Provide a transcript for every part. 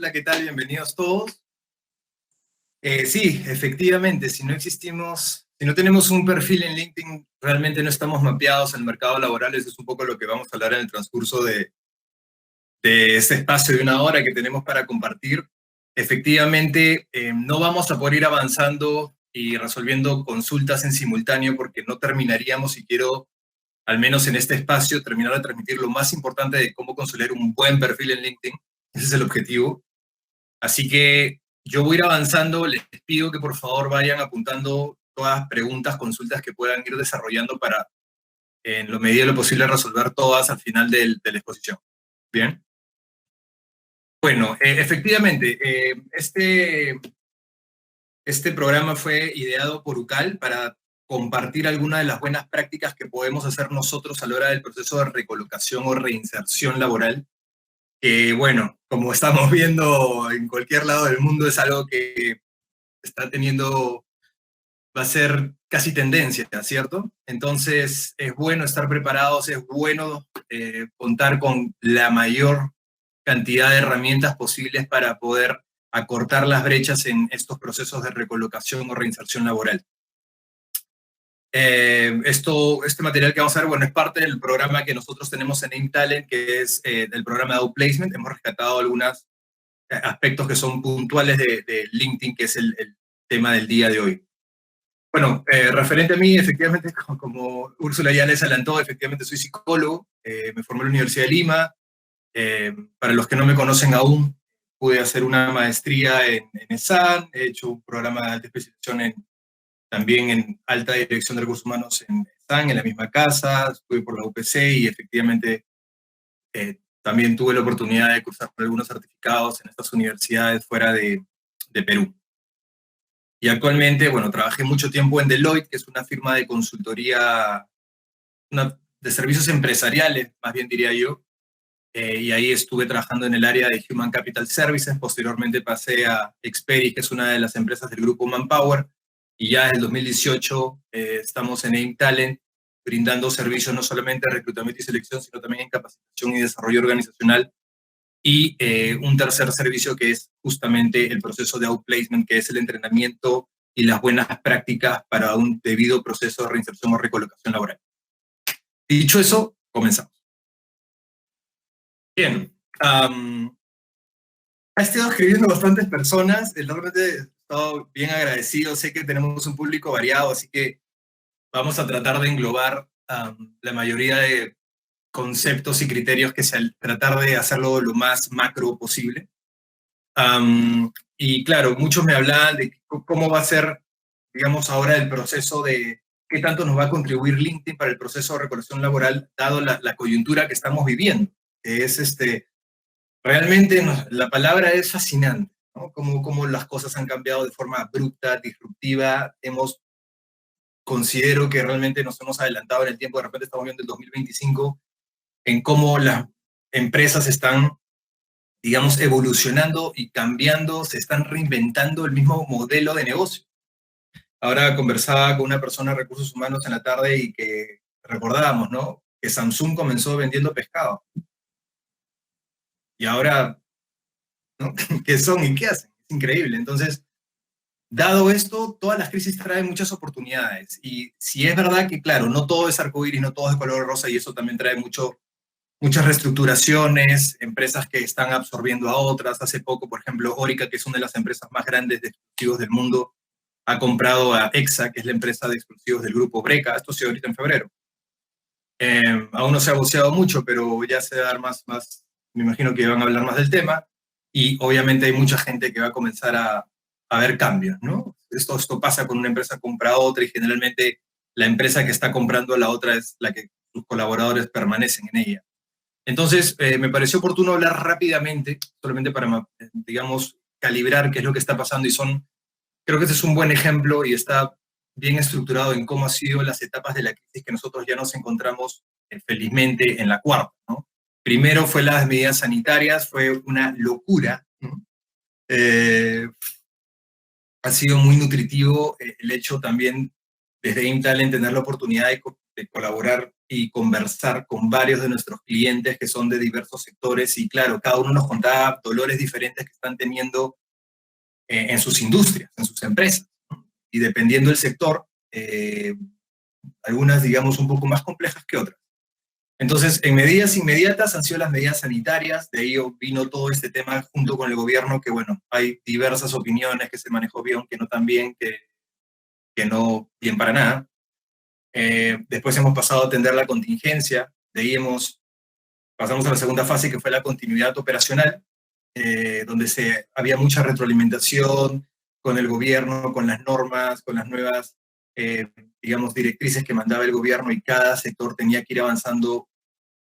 Hola, ¿qué tal? Bienvenidos todos. Sí, efectivamente, si no tenemos un perfil en LinkedIn, realmente no estamos mapeados en el mercado laboral. Eso es un poco lo que vamos a hablar en el transcurso de este espacio de una hora que tenemos para compartir. Efectivamente, no vamos a poder ir avanzando y resolviendo consultas en simultáneo porque no terminaríamos, y quiero, al menos en este espacio, terminar de transmitir lo más importante de cómo construir un buen perfil en LinkedIn. Ese es el objetivo. Así que yo voy a ir avanzando, les pido que por favor vayan apuntando todas las preguntas, consultas que puedan ir desarrollando para, en lo medida de lo posible, resolver todas al final de la exposición. Bien. Bueno, efectivamente, este programa fue ideado por UCAL para compartir algunas de las buenas prácticas que podemos hacer nosotros a la hora del proceso de recolocación o reinserción laboral, que bueno, como estamos viendo en cualquier lado del mundo, es algo que está teniendo, va a ser casi tendencia, ¿cierto? Entonces es bueno estar preparados, es bueno contar con la mayor cantidad de herramientas posibles para poder acortar las brechas en estos procesos de recolocación o reinserción laboral. Este material que vamos a ver, bueno, es parte del programa que nosotros tenemos en AIM-Talent, que es el programa de Outplacement. Hemos rescatado algunos aspectos que son puntuales de LinkedIn, que es el tema del día de hoy. Bueno, referente a mí, efectivamente, como Úrsula ya les adelantó, efectivamente soy psicólogo, me formé en la Universidad de Lima. Para los que no me conocen aún, pude hacer una maestría en ESAN, he hecho un programa de alta especialización también en alta dirección de recursos humanos en ESAN, en la misma casa, estuve por la UPC y efectivamente también tuve la oportunidad de cursar por algunos certificados en estas universidades fuera de Perú. Y actualmente, bueno, trabajé mucho tiempo en Deloitte, que es una firma de consultoría, de servicios empresariales, más bien diría yo, y ahí estuve trabajando en el área de Human Capital Services. Posteriormente pasé a Experis, que es una de las empresas del grupo Manpower, y ya desde el 2018 estamos en AIM Talent, brindando servicios no solamente de reclutamiento y selección, sino también en capacitación y desarrollo organizacional, y un tercer servicio que es justamente el proceso de outplacement, que es el entrenamiento y las buenas prácticas para un debido proceso de reinserción o recolocación laboral. Dicho eso, comenzamos. Bien, ha estado escribiendo bastantes personas, realmente he estado bien agradecido, sé que tenemos un público variado, así que vamos a tratar de englobar la mayoría de conceptos y criterios, tratar de hacerlo lo más macro posible. Y claro, muchos me hablaban de cómo va a ser, digamos, ahora el proceso de qué tanto nos va a contribuir LinkedIn para el proceso de recolocación laboral, dado la coyuntura que estamos viviendo. Es realmente la palabra es fascinante, ¿no? Cómo las cosas han cambiado de forma abrupta, disruptiva. Considero que realmente nos hemos adelantado en el tiempo. De repente estamos viendo el 2025 en cómo las empresas están, digamos, evolucionando y cambiando, se están reinventando el mismo modelo de negocio. Ahora conversaba con una persona de recursos humanos en la tarde y que recordábamos, ¿no? Que Samsung comenzó vendiendo pescado. Y ahora, ¿no? ¿Qué son y qué hacen? Es increíble. Entonces, dado esto, todas las crisis traen muchas oportunidades. Y si es verdad que, claro, no todo es arcoíris, no todo es color rosa, y eso también trae muchas reestructuraciones, empresas que están absorbiendo a otras. Hace poco, por ejemplo, Orica, que es una de las empresas más grandes de explosivos del mundo, ha comprado a EXA, que es la empresa de explosivos del grupo Breca. Esto sí, ahorita en febrero. Aún no se ha voceado mucho, pero ya se va a dar más, me imagino que van a hablar más del tema, y obviamente hay mucha gente que va a comenzar a ver cambios, ¿no? Esto pasa con una empresa compra a otra, y generalmente la empresa que está comprando a la otra es la que sus colaboradores permanecen en ella. Entonces, me pareció oportuno hablar rápidamente, solamente para, digamos, calibrar qué es lo que está pasando, y creo que este es un buen ejemplo y está bien estructurado en cómo han sido las etapas de la crisis, que nosotros ya nos encontramos felizmente en la cuarta, ¿no? Primero fue las medidas sanitarias, fue una locura, ¿no? Ha sido muy nutritivo el hecho también desde AIM Talent tener la oportunidad de colaborar y conversar con varios de nuestros clientes que son de diversos sectores y claro, cada uno nos contaba dolores diferentes que están teniendo en sus industrias, en sus empresas. Y dependiendo del sector, algunas, digamos, un poco más complejas que otras. Entonces, en medidas inmediatas han sido las medidas sanitarias, de ahí vino todo este tema junto con el gobierno, que bueno, hay diversas opiniones que se manejó bien, que no tan bien, que no bien para nada. Después hemos pasado a atender la contingencia, de ahí pasamos a la segunda fase, que fue la continuidad operacional, donde había mucha retroalimentación con el gobierno, con las normas, con las nuevas, digamos, directrices que mandaba el gobierno y cada sector tenía que ir avanzando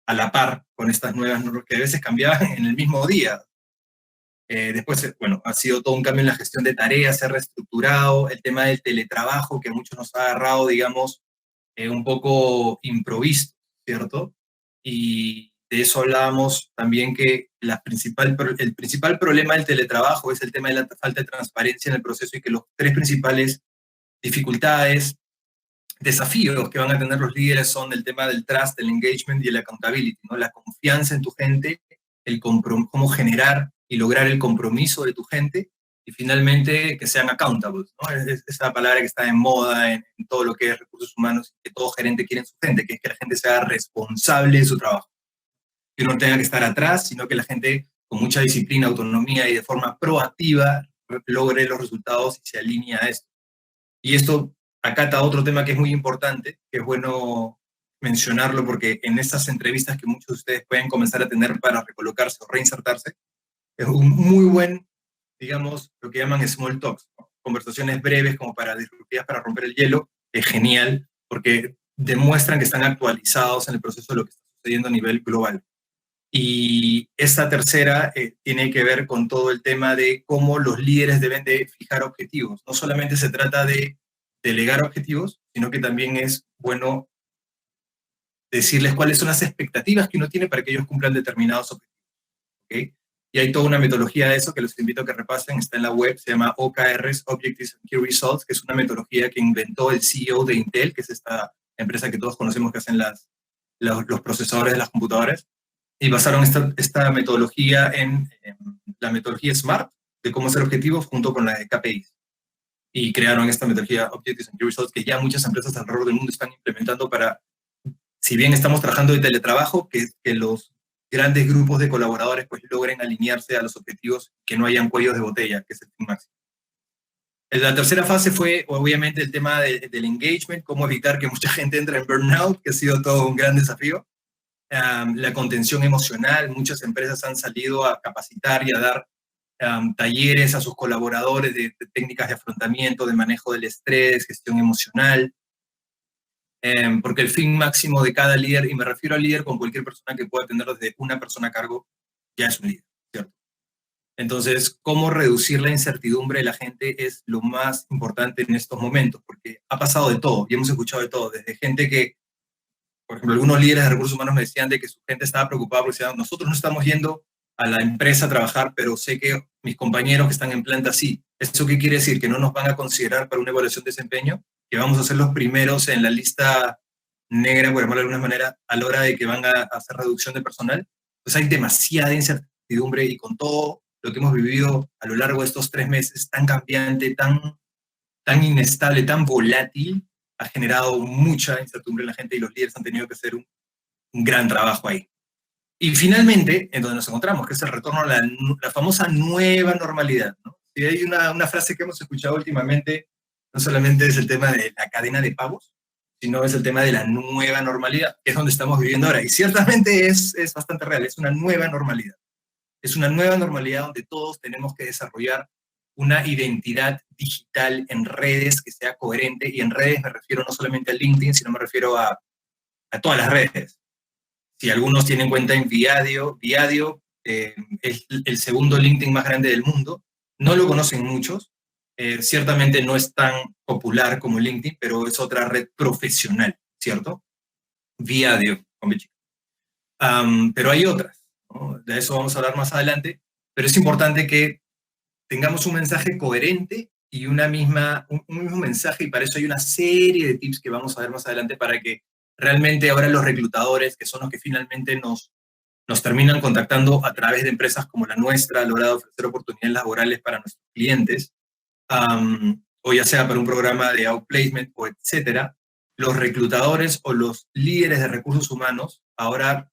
a la par con estas nuevas normas que a veces cambiaban en el mismo día. Después, bueno, ha sido todo un cambio en la gestión de tareas, se ha reestructurado, el tema del teletrabajo, que a muchos nos ha agarrado, digamos, un poco improvisto, ¿cierto? Y de eso hablábamos también que el principal problema del teletrabajo es el tema de la falta de transparencia en el proceso y que los tres principales dificultades, desafíos que van a tener los líderes son el tema del trust, el engagement y el accountability, ¿no? La confianza en tu gente, cómo generar y lograr el compromiso de tu gente y finalmente que sean accountables, ¿no? Es esa palabra que está en moda en todo lo que es recursos humanos, que todo gerente quiere en su gente, que es que la gente sea responsable de su trabajo. Que no tenga que estar atrás, sino que la gente con mucha disciplina, autonomía y de forma proactiva logre los resultados y se alinee a esto. Y esto acata otro tema que es muy importante, que es bueno mencionarlo porque en estas entrevistas que muchos de ustedes pueden comenzar a tener para recolocarse o reinsertarse, es un muy buen, digamos, lo que llaman small talks, ¿no? Conversaciones breves como para disruptivas para romper el hielo, es genial porque demuestran que están actualizados en el proceso de lo que está sucediendo a nivel global. Y esta tercera tiene que ver con todo el tema de cómo los líderes deben de fijar objetivos. No solamente se trata de delegar objetivos, sino que también es bueno decirles cuáles son las expectativas que uno tiene para que ellos cumplan determinados objetivos. ¿Okay? Y hay toda una metodología de eso que los invito a que repasen, está en la web, se llama OKRs, Objectives and Key Results, que es una metodología que inventó el CEO de Intel, que es esta empresa que todos conocemos que hacen los procesadores de las computadoras. Y basaron esta metodología en la metodología SMART, de cómo hacer objetivos, junto con la de KPIs. Y crearon esta metodología Objectives and Key Results, que ya muchas empresas alrededor del mundo están implementando para, si bien estamos trabajando de teletrabajo, que los grandes grupos de colaboradores pues logren alinearse a los objetivos, que no hayan cuellos de botella, que es el fin máximo. La tercera fase fue, obviamente, el tema del engagement, cómo evitar que mucha gente entre en burnout, que ha sido todo un gran desafío. La contención emocional, muchas empresas han salido a capacitar y a dar talleres a sus colaboradores de técnicas de afrontamiento, de manejo del estrés, gestión emocional, porque el fin máximo de cada líder, y me refiero al líder con cualquier persona que pueda tener desde una persona a cargo, ya es un líder, ¿cierto? Entonces, cómo reducir la incertidumbre de la gente es lo más importante en estos momentos, porque ha pasado de todo, y hemos escuchado de todo, desde gente que, por ejemplo, algunos líderes de recursos humanos me decían de que su gente estaba preocupada porque decían, nosotros no estamos yendo a la empresa a trabajar, pero sé que mis compañeros que están en planta sí. ¿Eso qué quiere decir? Que no nos van a considerar para una evaluación de desempeño, que vamos a ser los primeros en la lista negra, por llamarlo de alguna manera, a la hora de que van a hacer reducción de personal. Pues hay demasiada incertidumbre y con todo lo que hemos vivido a lo largo de estos 3 meses, tan cambiante, tan inestable, tan volátil, ha generado mucha incertidumbre en la gente y los líderes han tenido que hacer un gran trabajo ahí. Y finalmente, en donde nos encontramos, que es el retorno a la famosa nueva normalidad, ¿no? Y hay una frase que hemos escuchado últimamente, no solamente es el tema de la cadena de pagos, sino es el tema de la nueva normalidad, que es donde estamos viviendo ahora. Y ciertamente es bastante real, es una nueva normalidad. Es una nueva normalidad donde todos tenemos que desarrollar una identidad digital en redes que sea coherente, y en redes me refiero no solamente a LinkedIn, sino me refiero a todas las redes. Si algunos tienen cuenta en Viadio es el segundo LinkedIn más grande del mundo, no lo conocen muchos, ciertamente no es tan popular como LinkedIn, pero es otra red profesional, ¿cierto? Viadio, con B chica. Pero hay otras, ¿no? De eso vamos a hablar más adelante, pero es importante que tengamos un mensaje coherente y un mismo mensaje, y para eso hay una serie de tips que vamos a ver más adelante para que Realmente ahora los reclutadores, que son los que finalmente nos terminan contactando a través de empresas como la nuestra a la hora de ofrecer oportunidades laborales para nuestros clientes, o ya sea para un programa de outplacement o etcétera, los reclutadores o los líderes de recursos humanos ahora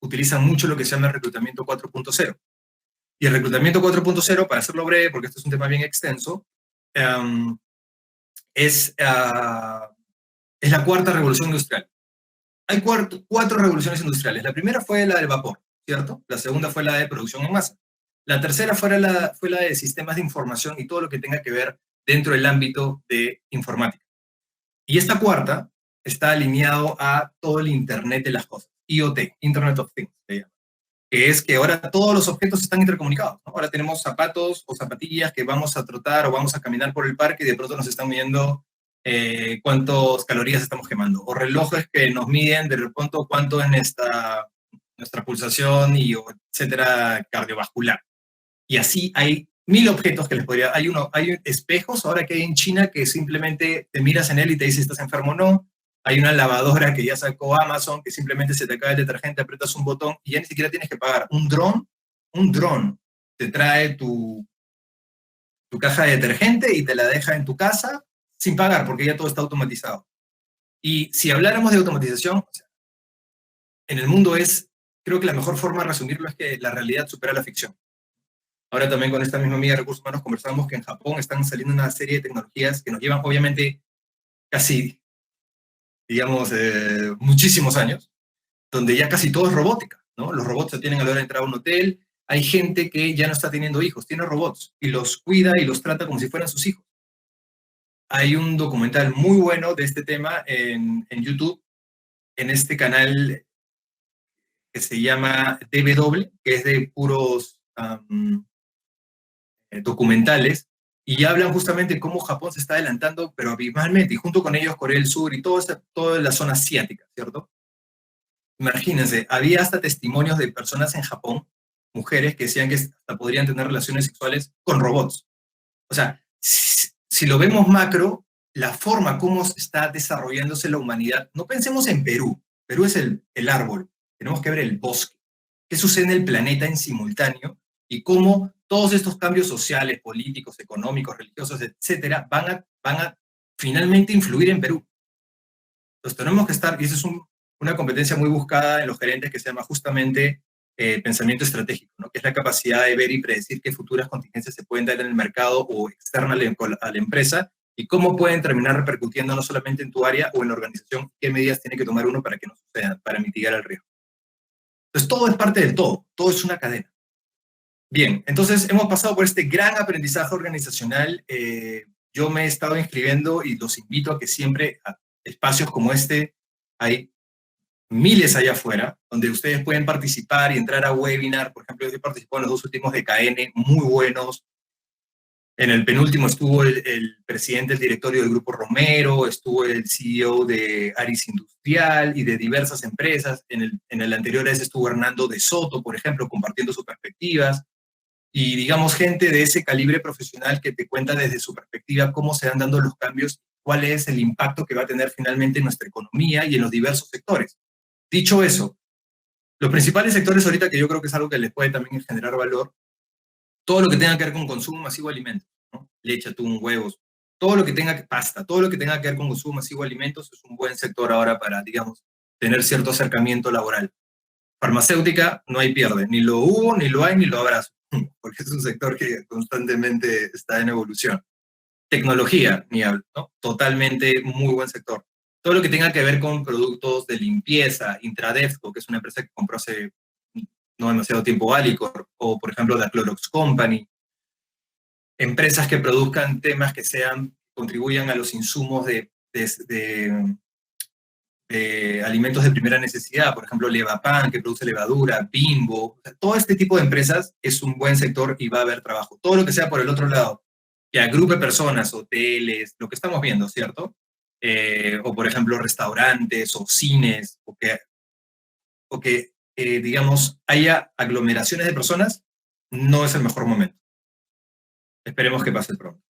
utilizan mucho lo que se llama el reclutamiento 4.0. Y el reclutamiento 4.0, para hacerlo breve, porque este es un tema bien extenso, es la cuarta revolución industrial. Hay cuatro revoluciones industriales. La primera fue la del vapor, ¿cierto? La segunda fue la de producción en masa. La tercera fue la de sistemas de información y todo lo que tenga que ver dentro del ámbito de informática. Y esta cuarta está alineado a todo el Internet de las cosas, IoT, Internet of Things, que es que ahora todos los objetos están intercomunicados, ¿no? Ahora tenemos zapatos o zapatillas que vamos a trotar o vamos a caminar por el parque y de pronto nos están midiendo cuántas calorías estamos quemando, o relojes que nos miden de pronto cuánto es nuestra pulsación y etcétera cardiovascular. Y así hay 1000 objetos que les podría... Hay espejos ahora que hay en China que simplemente te miras en él y te dice si estás enfermo o no. Hay una lavadora que ya sacó Amazon que simplemente se te cae el detergente, aprietas un botón y ya ni siquiera tienes que pagar. Un dron te trae tu caja de detergente y te la deja en tu casa sin pagar porque ya todo está automatizado. Y si habláramos de automatización, o sea, en el mundo creo que la mejor forma de resumirlo es que la realidad supera la ficción. Ahora también con esta misma amiga de recursos humanos conversamos que en Japón están saliendo una serie de tecnologías que nos llevan obviamente casi, digamos, muchísimos años, donde ya casi todo es robótica, ¿no? Los robots se tienen a la hora de entrar a un hotel, hay gente que ya no está teniendo hijos, tiene robots y los cuida y los trata como si fueran sus hijos. Hay un documental muy bueno de este tema en YouTube, en este canal que se llama DW, que es de puros documentales, y hablan justamente cómo Japón se está adelantando, pero abismalmente, y junto con ellos Corea del Sur y toda la zona asiática, ¿cierto? Imagínense, había hasta testimonios de personas en Japón, mujeres, que decían que hasta podrían tener relaciones sexuales con robots. O sea, si lo vemos macro, la forma como está desarrollándose la humanidad, no pensemos en Perú. Perú es el árbol, tenemos que ver el bosque. ¿Qué sucede en el planeta en simultáneo? Y cómo todos estos cambios sociales, políticos, económicos, religiosos, etcétera, van a finalmente influir en Perú. Entonces tenemos que estar, y esa es una competencia muy buscada en los gerentes que se llama justamente pensamiento estratégico, ¿no? Que es la capacidad de ver y predecir qué futuras contingencias se pueden dar en el mercado o externa a la empresa y cómo pueden terminar repercutiendo no solamente en tu área o en la organización, qué medidas tiene que tomar uno para que no sucedan, para mitigar el riesgo. Entonces todo es parte del todo es una cadena. Bien, entonces hemos pasado por este gran aprendizaje organizacional. Yo me he estado inscribiendo y los invito a que siempre a espacios como este, hay miles allá afuera, donde ustedes pueden participar y entrar a webinar. Por ejemplo, yo he participado en los 2 últimos de KN, muy buenos. En el penúltimo estuvo el presidente del directorio del Grupo Romero, estuvo el CEO de Aris Industrial y de diversas empresas. En el anterior a ese estuvo Hernando de Soto, por ejemplo, compartiendo sus perspectivas. Y digamos, gente de ese calibre profesional que te cuenta desde su perspectiva cómo se van dando los cambios, cuál es el impacto que va a tener finalmente en nuestra economía y en los diversos sectores. Dicho eso, los principales sectores ahorita que yo creo que es algo que les puede también generar valor, todo lo que tenga que ver con consumo masivo de alimentos, ¿no? Leche, atún, huevos, todo lo que tenga pasta, todo lo que tenga que ver con consumo masivo de alimentos es un buen sector ahora para, digamos, tener cierto acercamiento laboral. Farmacéutica, no hay pierde, ni lo hubo, ni lo hay, ni lo habrá, porque es un sector que constantemente está en evolución. Tecnología, ni hablo, ¿no? Totalmente muy buen sector. Todo lo que tenga que ver con productos de limpieza, Intradefco, que es una empresa que compró hace no demasiado tiempo Alicor, o por ejemplo la Clorox Company, empresas que produzcan temas que contribuyan a los insumos de alimentos de primera necesidad, por ejemplo, Levapan, que produce levadura, Bimbo, o sea, todo este tipo de empresas es un buen sector y va a haber trabajo. Todo lo que sea por el otro lado, que agrupe personas, hoteles, lo que estamos viendo, ¿cierto? O por ejemplo, restaurantes o cines, o que digamos, haya aglomeraciones de personas, no es el mejor momento. Esperemos que pase pronto.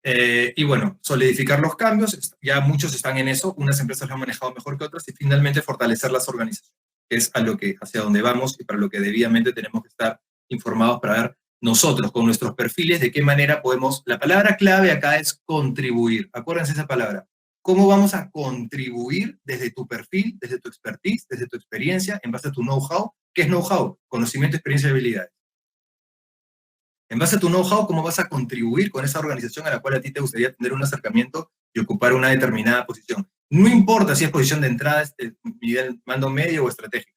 Y bueno, solidificar los cambios, ya muchos están en eso, unas empresas lo han manejado mejor que otras, y finalmente fortalecer las organizaciones, que es hacia donde vamos y para lo que debidamente tenemos que estar informados para ver nosotros, con nuestros perfiles, de qué manera podemos, la palabra clave acá es contribuir, acuérdense esa palabra, cómo vamos a contribuir desde tu perfil, desde tu expertise, desde tu experiencia, en base a tu know-how. ¿Qué es know-how? Conocimiento, experiencia y habilidades. En base a tu know-how, ¿cómo vas a contribuir con esa organización a la cual a ti te gustaría tener un acercamiento y ocupar una determinada posición? No importa si es posición de entrada, nivel mando medio o estratégico.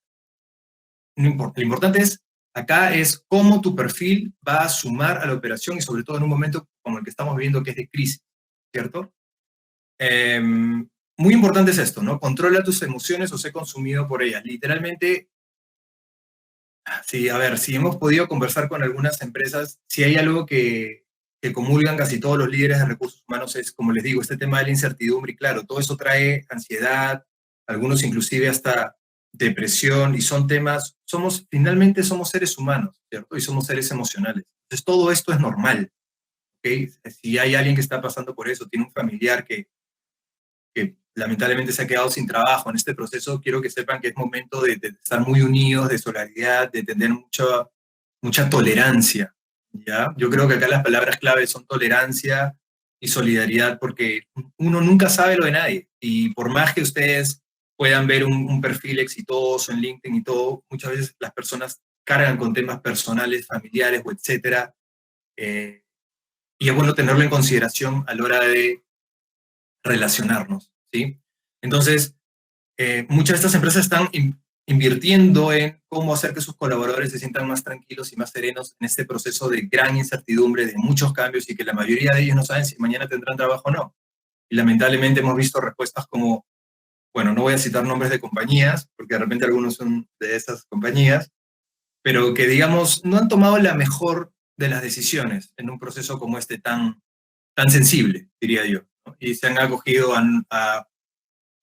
No importa. Lo importante acá es cómo tu perfil va a sumar a la operación y sobre todo en un momento como el que estamos viviendo que es de crisis, ¿cierto? Muy importante es esto, ¿no? Controla tus emociones o sé consumido por ellas. Literalmente, sí, a ver, si hemos podido conversar con algunas empresas, si hay algo que comulgan casi todos los líderes de recursos humanos es, como les digo, este tema de la incertidumbre, y claro, todo eso trae ansiedad, algunos inclusive hasta depresión, y son temas, finalmente somos seres humanos, ¿cierto? Y somos seres emocionales. Entonces todo esto es normal, ¿ok? Si hay alguien que está pasando por eso, tiene un familiar que lamentablemente se ha quedado sin trabajo en este proceso, quiero que sepan que es momento de estar muy unidos, de solidaridad, de tener mucha tolerancia, ¿ya? Yo creo que acá las palabras clave son tolerancia y solidaridad, porque uno nunca sabe lo de nadie, y por más que ustedes puedan ver un perfil exitoso en LinkedIn y todo, muchas veces las personas cargan con temas personales, familiares o etcétera, y es bueno tenerlo en consideración a la hora de relacionarnos, ¿sí? Entonces, muchas de estas empresas están invirtiendo en cómo hacer que sus colaboradores se sientan más tranquilos y más serenos en este proceso de gran incertidumbre, de muchos cambios y que la mayoría de ellos no saben si mañana tendrán trabajo o no. Y lamentablemente hemos visto respuestas como, bueno, no voy a citar nombres de compañías, porque de repente algunos son de esas compañías, pero que digamos no han tomado la mejor de las decisiones en un proceso como este tan sensible, diría yo, ¿no? Y se han acogido a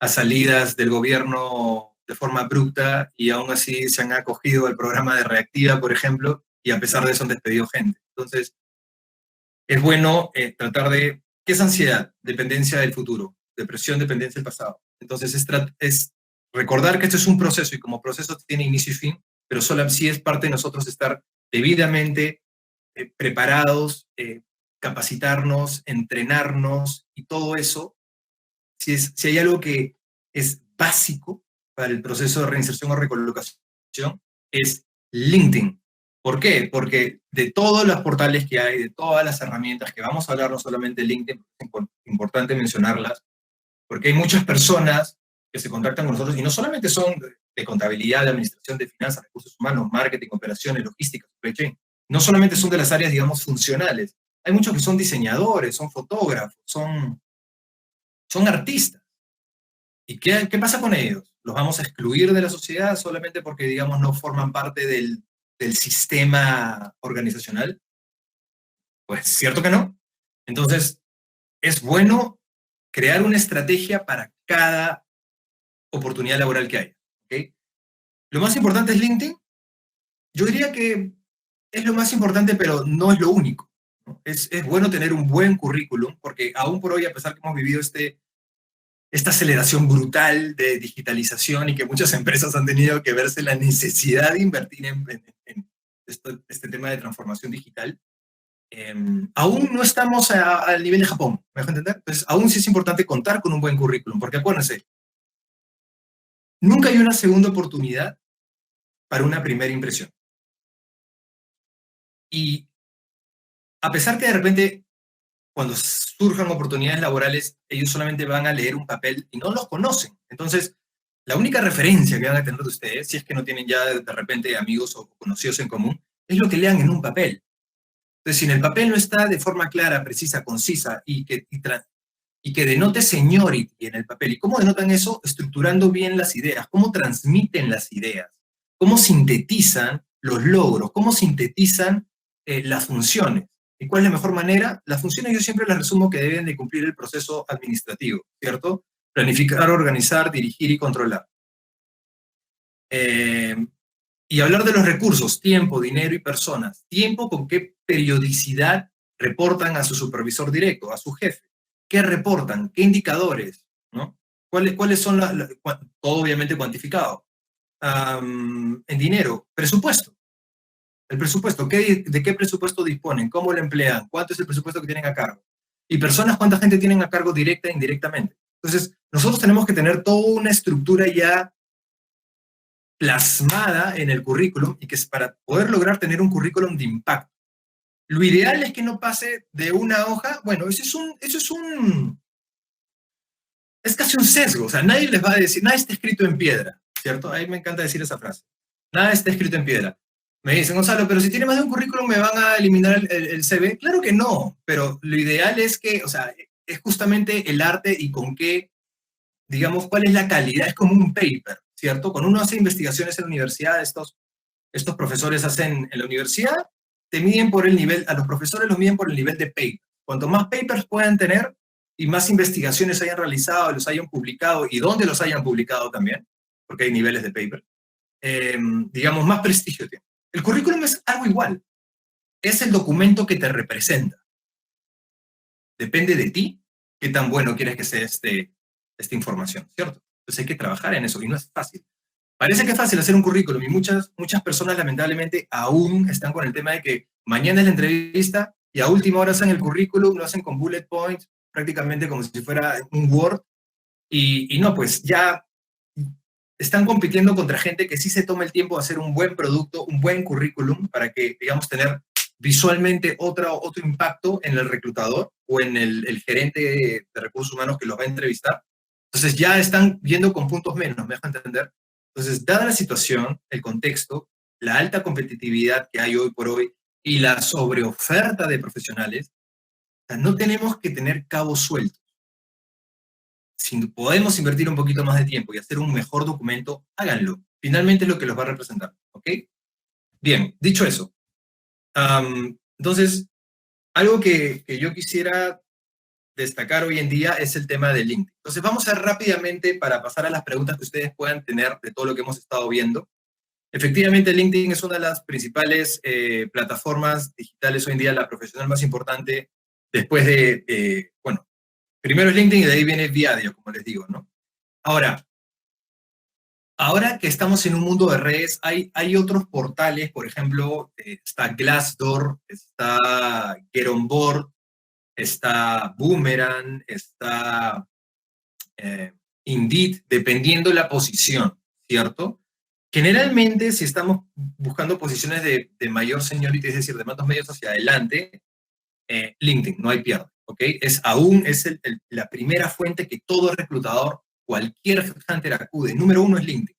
salidas del gobierno de forma abrupta y aún así se han acogido al programa de Reactiva, por ejemplo, y a pesar de eso han despedido gente. Entonces, es bueno tratar de... ¿Qué es ansiedad? Dependencia del futuro. Depresión, dependencia del pasado. Entonces, es recordar que esto es un proceso y como proceso tiene inicio y fin, pero solo sí es parte de nosotros estar debidamente preparados, capacitarnos, entrenarnos y todo eso. Si hay algo que es básico para el proceso de reinserción o recolocación, es LinkedIn. ¿Por qué? Porque de todos los portales que hay, de todas las herramientas que vamos a hablar, no solamente de LinkedIn, es importante mencionarlas, porque hay muchas personas que se contactan con nosotros y no solamente son de contabilidad, de administración, de finanzas, recursos humanos, marketing, operaciones, logística, supply chain. No solamente son de las áreas, digamos, funcionales. Hay muchos que son diseñadores, son fotógrafos, son artistas. ¿Y qué pasa con ellos? ¿Los vamos a excluir de la sociedad solamente porque, digamos, no forman parte del sistema organizacional? Pues cierto que no. Entonces, es bueno crear una estrategia para cada oportunidad laboral que haya. ¿Okay? Lo más importante es LinkedIn. Yo diría que es lo más importante, pero no es lo único, ¿no? Es bueno tener un buen currículum, porque aún por hoy, a pesar que hemos vivido esta aceleración brutal de digitalización y que muchas empresas han tenido que verse la necesidad de invertir en este tema de transformación digital, aún no estamos al nivel de Japón, ¿me dejo entender? Entonces, aún sí es importante contar con un buen currículum, porque acuérdense, nunca hay una segunda oportunidad para una primera impresión. Y a pesar que de repente, cuando surjan oportunidades laborales, ellos solamente van a leer un papel y no los conocen. Entonces, la única referencia que van a tener de ustedes, si es que no tienen ya de repente amigos o conocidos en común, es lo que lean en un papel. Entonces, si en el papel no está de forma clara, precisa, concisa y que denote seniority en el papel. ¿Y cómo denotan eso? Estructurando bien las ideas, cómo transmiten las ideas, cómo sintetizan los logros, cómo sintetizan las funciones. ¿Y cuál es la mejor manera? Las funciones yo siempre las resumo que deben de cumplir el proceso administrativo, ¿cierto? Planificar, organizar, dirigir y controlar. Y hablar de los recursos, tiempo, dinero y personas. Tiempo, con qué periodicidad reportan a su supervisor directo, a su jefe. ¿Qué reportan? ¿Qué indicadores? ¿No? ¿Cuáles son todo obviamente cuantificado? En dinero, presupuesto. El presupuesto, ¿de qué presupuesto disponen? ¿Cómo lo emplean? ¿Cuánto es el presupuesto que tienen a cargo? Y personas, ¿cuánta gente tienen a cargo directa e indirectamente? Entonces, nosotros tenemos que tener toda una estructura ya plasmada en el currículum y que es para poder lograr tener un currículum de impacto. Lo ideal es que no pase de una hoja, bueno, es casi un sesgo, o sea, nadie les va a decir, nada está escrito en piedra, ¿cierto? A mí me encanta decir esa frase. Nada está escrito en piedra. Me dicen, Gonzalo, pero si tiene más de un currículum, ¿me van a eliminar el CV? Claro que no, pero lo ideal es que, o sea, es justamente el arte y con qué, digamos, cuál es la calidad, es como un paper, ¿cierto? Cuando uno hace investigaciones en la universidad, estos profesores hacen en la universidad, te miden por el nivel, a los profesores los miden por el nivel de paper. Cuanto más papers puedan tener y más investigaciones hayan realizado, los hayan publicado y dónde los hayan publicado también, porque hay niveles de paper, digamos, más prestigio tiene. El currículum es algo igual. Es el documento que te representa. Depende de ti qué tan bueno quieres que sea esta información, ¿cierto? Entonces hay que trabajar en eso y no es fácil. Parece que es fácil hacer un currículum y muchas personas lamentablemente aún están con el tema de que mañana es la entrevista y a última hora hacen el currículum, lo hacen con bullet points, prácticamente como si fuera un Word, y no, pues ya están compitiendo contra gente que sí se toma el tiempo de hacer un buen producto, un buen currículum, para que, digamos, tener visualmente otro impacto en el reclutador o en el gerente de recursos humanos que los va a entrevistar. Entonces ya están yendo con puntos menos, me dejo entender. Entonces, dada la situación, el contexto, la alta competitividad que hay hoy por hoy y la sobreoferta de profesionales, no tenemos que tener cabos sueltos. Si podemos invertir un poquito más de tiempo y hacer un mejor documento, háganlo. Finalmente es lo que los va a representar, ¿ok? Bien, dicho eso, entonces, algo que yo quisiera destacar hoy en día es el tema de LinkedIn. Entonces, vamos a rápidamente para pasar a las preguntas que ustedes puedan tener de todo lo que hemos estado viendo. Efectivamente, LinkedIn es una de las principales plataformas digitales hoy en día, la profesional más importante después de, bueno, primero es LinkedIn y de ahí viene Viadio, como les digo, ¿no? Ahora que estamos en un mundo de redes, hay otros portales, por ejemplo, está Glassdoor, está Get On Board, está Boomerang, está eh, Indeed, dependiendo de la posición, ¿cierto? Generalmente, si estamos buscando posiciones de mayor seniority, es decir, de mandos medios hacia adelante, LinkedIn, no hay pierde, ¿ok? Es la primera fuente que todo reclutador, cualquier headhunter acude. Número uno es LinkedIn.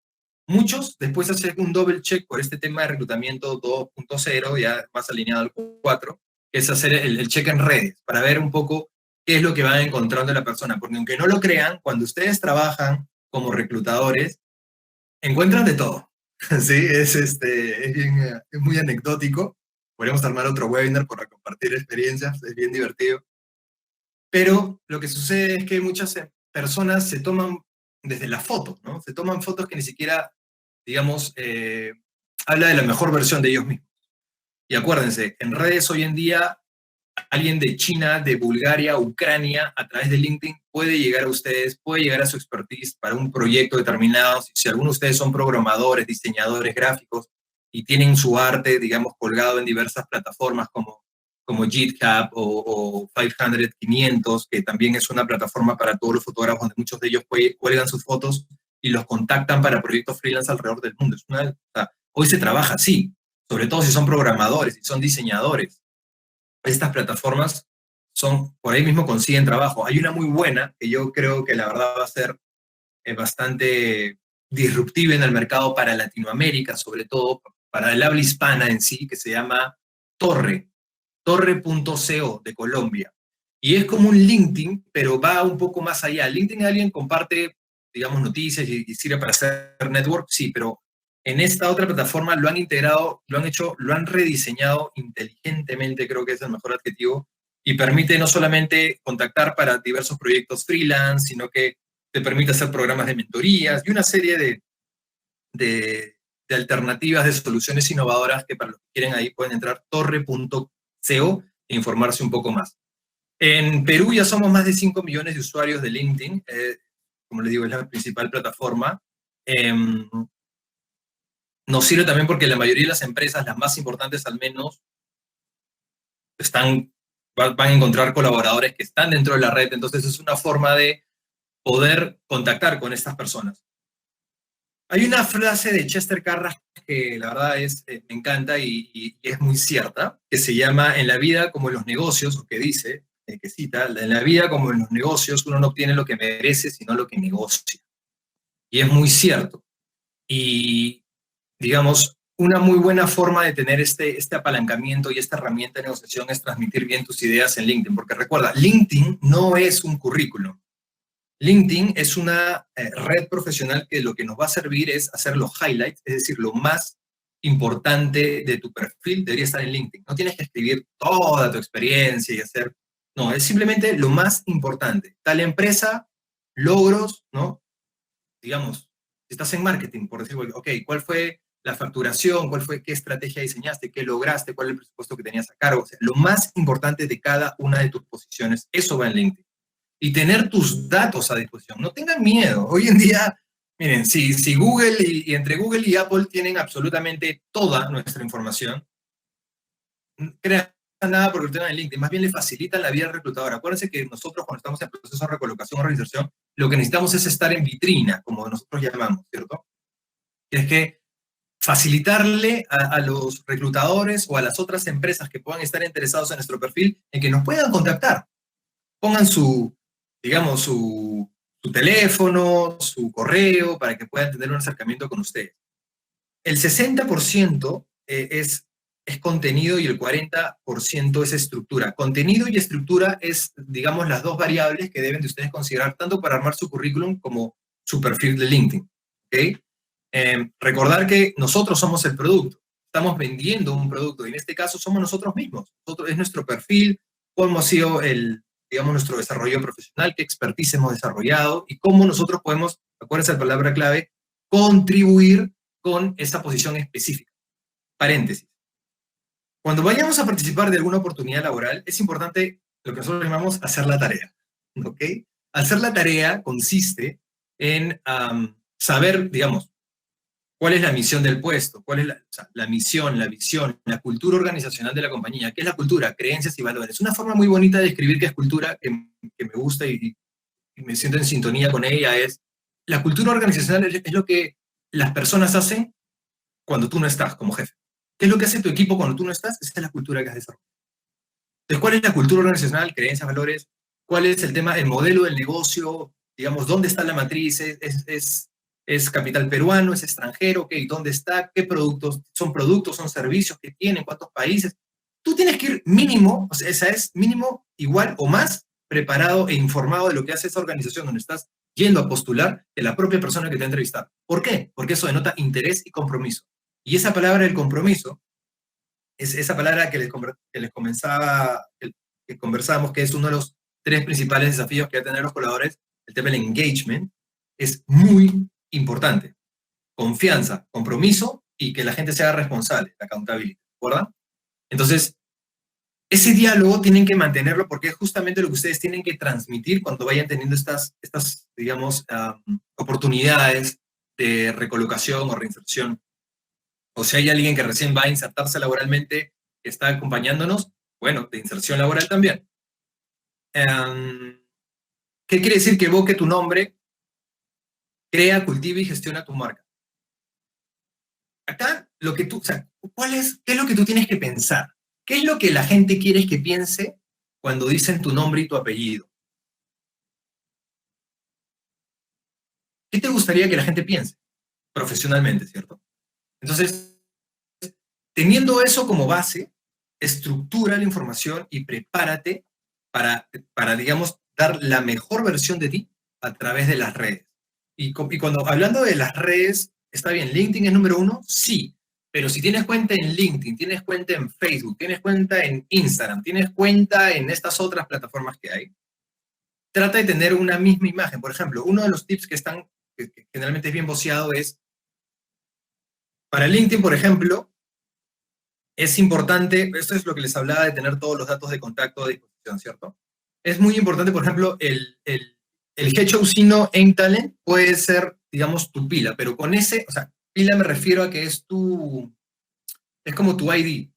Muchos después hacen un double check por este tema de reclutamiento 2.0, ya más alineado al 4, que es hacer el check en redes, para ver un poco qué es lo que van encontrando la persona. Porque aunque no lo crean, cuando ustedes trabajan como reclutadores, encuentran de todo. Sí, es muy anecdótico. Podríamos armar otro webinar para compartir experiencias, es bien divertido. Pero lo que sucede es que muchas personas se toman desde la foto, ¿no? Se toman fotos que ni siquiera, digamos, habla de la mejor versión de ellos mismos. Y acuérdense, en redes hoy en día, alguien de China, de Bulgaria, Ucrania, a través de LinkedIn, puede llegar a ustedes, puede llegar a su expertise para un proyecto determinado. Si algunos de ustedes son programadores, diseñadores gráficos y tienen su arte, digamos, colgado en diversas plataformas como GitHub o 500, que también es una plataforma para todos los fotógrafos, donde muchos de ellos cuelgan sus fotos y los contactan para proyectos freelance alrededor del mundo. O sea, hoy se trabaja así, sobre todo si son programadores, si son diseñadores. Estas plataformas por ahí mismo consiguen trabajo. Hay una muy buena que yo creo que la verdad va a ser bastante disruptiva en el mercado para Latinoamérica, sobre todo para el habla hispana en sí, que se llama Torre.co de Colombia. Y es como un LinkedIn, pero va un poco más allá. LinkedIn alguien comparte, digamos, noticias y sirve para hacer network, sí, pero en esta otra plataforma lo han integrado, lo han rediseñado inteligentemente, creo que es el mejor adjetivo, y permite no solamente contactar para diversos proyectos freelance, sino que te permite hacer programas de mentorías y una serie de alternativas, de soluciones innovadoras que para los que quieren ahí pueden entrar torre.co informarse un poco más. En Perú ya somos más de 5 millones de usuarios de LinkedIn. Como les digo, es la principal plataforma. Nos sirve también porque la mayoría de las empresas, las más importantes al menos, van a encontrar colaboradores que están dentro de la red. Entonces es una forma de poder contactar con estas personas. Hay una frase de Chester Carras que la verdad me encanta y es muy cierta, que se llama en la vida como en los negocios, o que dice, que cita, en la vida como en los negocios uno no obtiene lo que merece, sino lo que negocia. Y es muy cierto. Y, digamos, una muy buena forma de tener este apalancamiento y esta herramienta de negociación es transmitir bien tus ideas en LinkedIn, porque recuerda, LinkedIn no es un currículum. LinkedIn es una red profesional que lo que nos va a servir es hacer los highlights, es decir, lo más importante de tu perfil debería estar en LinkedIn. No tienes que escribir toda tu experiencia y hacer... No, es simplemente lo más importante. Tal empresa, logros, ¿no? Digamos, si estás en marketing, por decir, ok, ¿cuál fue la facturación? ¿Qué estrategia diseñaste? ¿Qué lograste? ¿Cuál es el presupuesto que tenías a cargo? O sea, lo más importante de cada una de tus posiciones, eso va en LinkedIn. Y tener tus datos a disposición. No tengan miedo. Hoy en día, miren, si Google y entre Google y Apple tienen absolutamente toda nuestra información, crean nada por el tema de LinkedIn, más bien le facilitan la vida al reclutador. Acuérdense que nosotros cuando estamos en proceso de recolocación o reinserción, lo que necesitamos es estar en vitrina, como nosotros llamamos, ¿cierto? Y es que facilitarle a los reclutadores o a las otras empresas que puedan estar interesados en nuestro perfil, en que nos puedan contactar. Pongan digamos, su teléfono, su correo, para que puedan tener un acercamiento con ustedes. El 60% es contenido y el 40% es estructura. Contenido y estructura es, digamos, las dos variables que deben de ustedes considerar tanto para armar su currículum como su perfil de LinkedIn. ¿Okay? Recordar que nosotros somos el producto. Estamos vendiendo un producto y en este caso somos nosotros mismos. Es nuestro perfil, cómo ha sido digamos, nuestro desarrollo profesional, qué expertise hemos desarrollado y cómo nosotros podemos, acuérdense la palabra clave, contribuir con esa posición específica. Paréntesis. Cuando vayamos a participar de alguna oportunidad laboral, es importante lo que nosotros llamamos hacer la tarea. ¿Ok? Hacer la tarea consiste en saber, digamos, cuál es la misión del puesto, cuál es la misión, la visión, la cultura organizacional de la compañía. ¿Qué es la cultura? Creencias y valores. Una forma muy bonita de describir qué es cultura, que me gusta y me siento en sintonía con ella, es la cultura organizacional es lo que las personas hacen cuando tú no estás como jefe. ¿Qué es lo que hace tu equipo cuando tú no estás? Esa es la cultura que has desarrollado. Entonces, ¿cuál es la cultura organizacional? Creencias, valores. ¿Cuál es el tema, el modelo del negocio? Digamos, ¿dónde está la matriz? ¿Es capital peruano? ¿Es extranjero? Okay, ¿dónde está? ¿Qué productos? ¿Son servicios que tienen? ¿Cuántos países? Tú tienes que ir mínimo, o sea, esa es mínimo, igual o más preparado e informado de lo que hace esa organización donde estás yendo a postular de la propia persona que te ha entrevistado. ¿Por qué? Porque eso denota interés y compromiso. Y esa palabra del compromiso es esa palabra que les comenzaba, que conversábamos, que es uno de los 3 principales desafíos que va a tener los colaboradores, el tema del engagement, es muy importante. Confianza, compromiso y que la gente sea responsable, la accountability, ¿verdad? Entonces, ese diálogo tienen que mantenerlo porque es justamente lo que ustedes tienen que transmitir cuando vayan teniendo estas digamos, oportunidades de recolocación o reinserción. O si hay alguien que recién va a insertarse laboralmente, que está acompañándonos, bueno, de inserción laboral también. ¿Qué quiere decir que evoque tu nombre? Crea, cultiva y gestiona tu marca. Acá, o sea, ¿qué es lo que tú tienes que pensar? ¿Qué es lo que la gente quiere que piense cuando dicen tu nombre y tu apellido? ¿Qué te gustaría que la gente piense? Profesionalmente, ¿cierto? Entonces, teniendo eso como base, estructura la información y prepárate para, digamos, dar la mejor versión de ti a través de las redes. Y cuando hablando de las redes, está bien, LinkedIn es número 1, sí, pero si tienes cuenta en LinkedIn, tienes cuenta en Facebook, tienes cuenta en Instagram, tienes cuenta en estas otras plataformas que hay, trata de tener una misma imagen. Por ejemplo, uno de los tips que generalmente es bien voceado es, para LinkedIn, por ejemplo, es importante, esto es lo que les hablaba de tener todos los datos de contacto a disposición, ¿cierto? Es muy importante, por ejemplo, el Hechosino en Talent puede ser, digamos, tu pila, pero con ese, o sea, pila me refiero a que es como tu ID.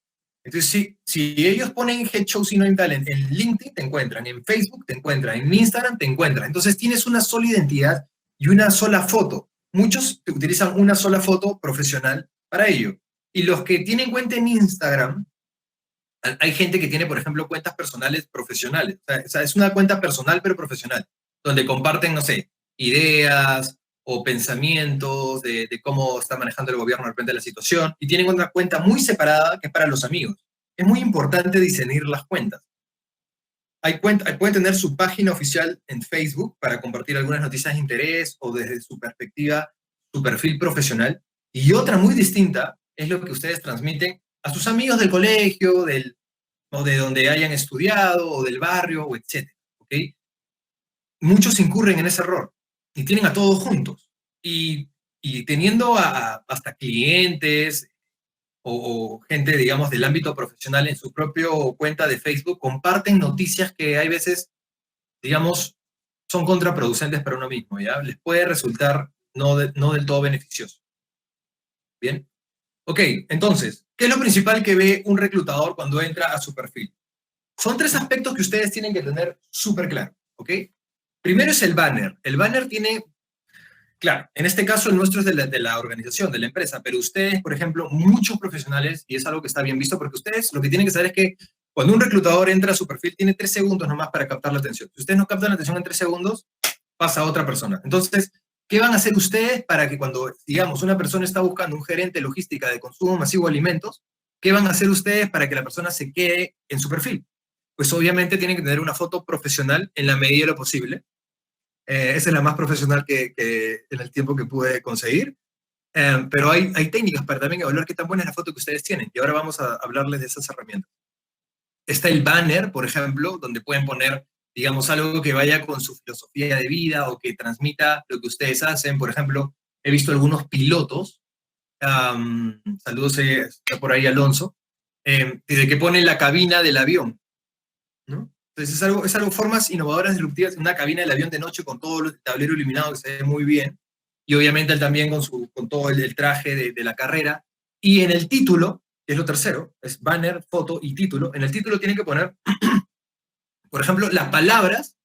Entonces, si ellos ponen Hechosino en Talent en LinkedIn, te encuentran, en Facebook te encuentran, en Instagram te encuentran. Entonces, tienes una sola identidad y una sola foto. Muchos utilizan una sola foto profesional para ello. Y los que tienen cuenta en Instagram, hay gente que tiene, por ejemplo, cuentas personales profesionales. O sea, es una cuenta personal pero profesional, donde comparten, no sé, ideas o pensamientos de cómo está manejando el gobierno de repente la situación, y tienen una cuenta muy separada que es para los amigos. Es muy importante discernir las cuentas. Pueden tener su página oficial en Facebook para compartir algunas noticias de interés o desde su perspectiva, su perfil profesional. Y otra muy distinta es lo que ustedes transmiten a sus amigos del colegio, o de donde hayan estudiado, o del barrio, o etcétera. ¿Ok? Muchos incurren en ese error y tienen a todos juntos. Y teniendo hasta clientes o gente, digamos, del ámbito profesional en su propio cuenta de Facebook, comparten noticias que hay veces, digamos, son contraproducentes para uno mismo, ¿ya? Les puede resultar no del todo beneficioso. ¿Bien? Ok, entonces, ¿qué es lo principal que ve un reclutador cuando entra a su perfil? Son tres aspectos que ustedes tienen que tener súper claro, ¿ok? Primero es el banner. El banner tiene, claro, en este caso el nuestro es de la organización, de la empresa, pero ustedes, por ejemplo, muchos profesionales, y es algo que está bien visto, porque ustedes lo que tienen que saber es que cuando un reclutador entra a su perfil, tiene 3 segundos nomás para captar la atención. Si ustedes no captan la atención en 3 segundos, pasa a otra persona. Entonces, ¿qué van a hacer ustedes para que cuando, digamos, una persona está buscando un gerente logística de consumo masivo de alimentos, qué van a hacer ustedes para que la persona se quede en su perfil? Pues obviamente tienen que tener una foto profesional en la medida de lo posible. Esa es la más profesional que en el tiempo que pude conseguir. Pero hay técnicas para también evaluar qué tan buena es la foto que ustedes tienen. Y ahora vamos a hablarles de esas herramientas. Está el banner, por ejemplo, donde pueden poner, digamos, algo que vaya con su filosofía de vida o que transmita lo que ustedes hacen. Por ejemplo, he visto algunos pilotos, saludos, está por ahí Alonso, de que ponen la cabina del avión, ¿no? Entonces es algo, formas innovadoras, disruptivas, una cabina del avión de noche con todo el tablero iluminado que se ve muy bien, y obviamente él también con todo el traje de la carrera. Y en el título, que es lo tercero, es banner, foto y título, en el título tienen que poner, por ejemplo, las palabras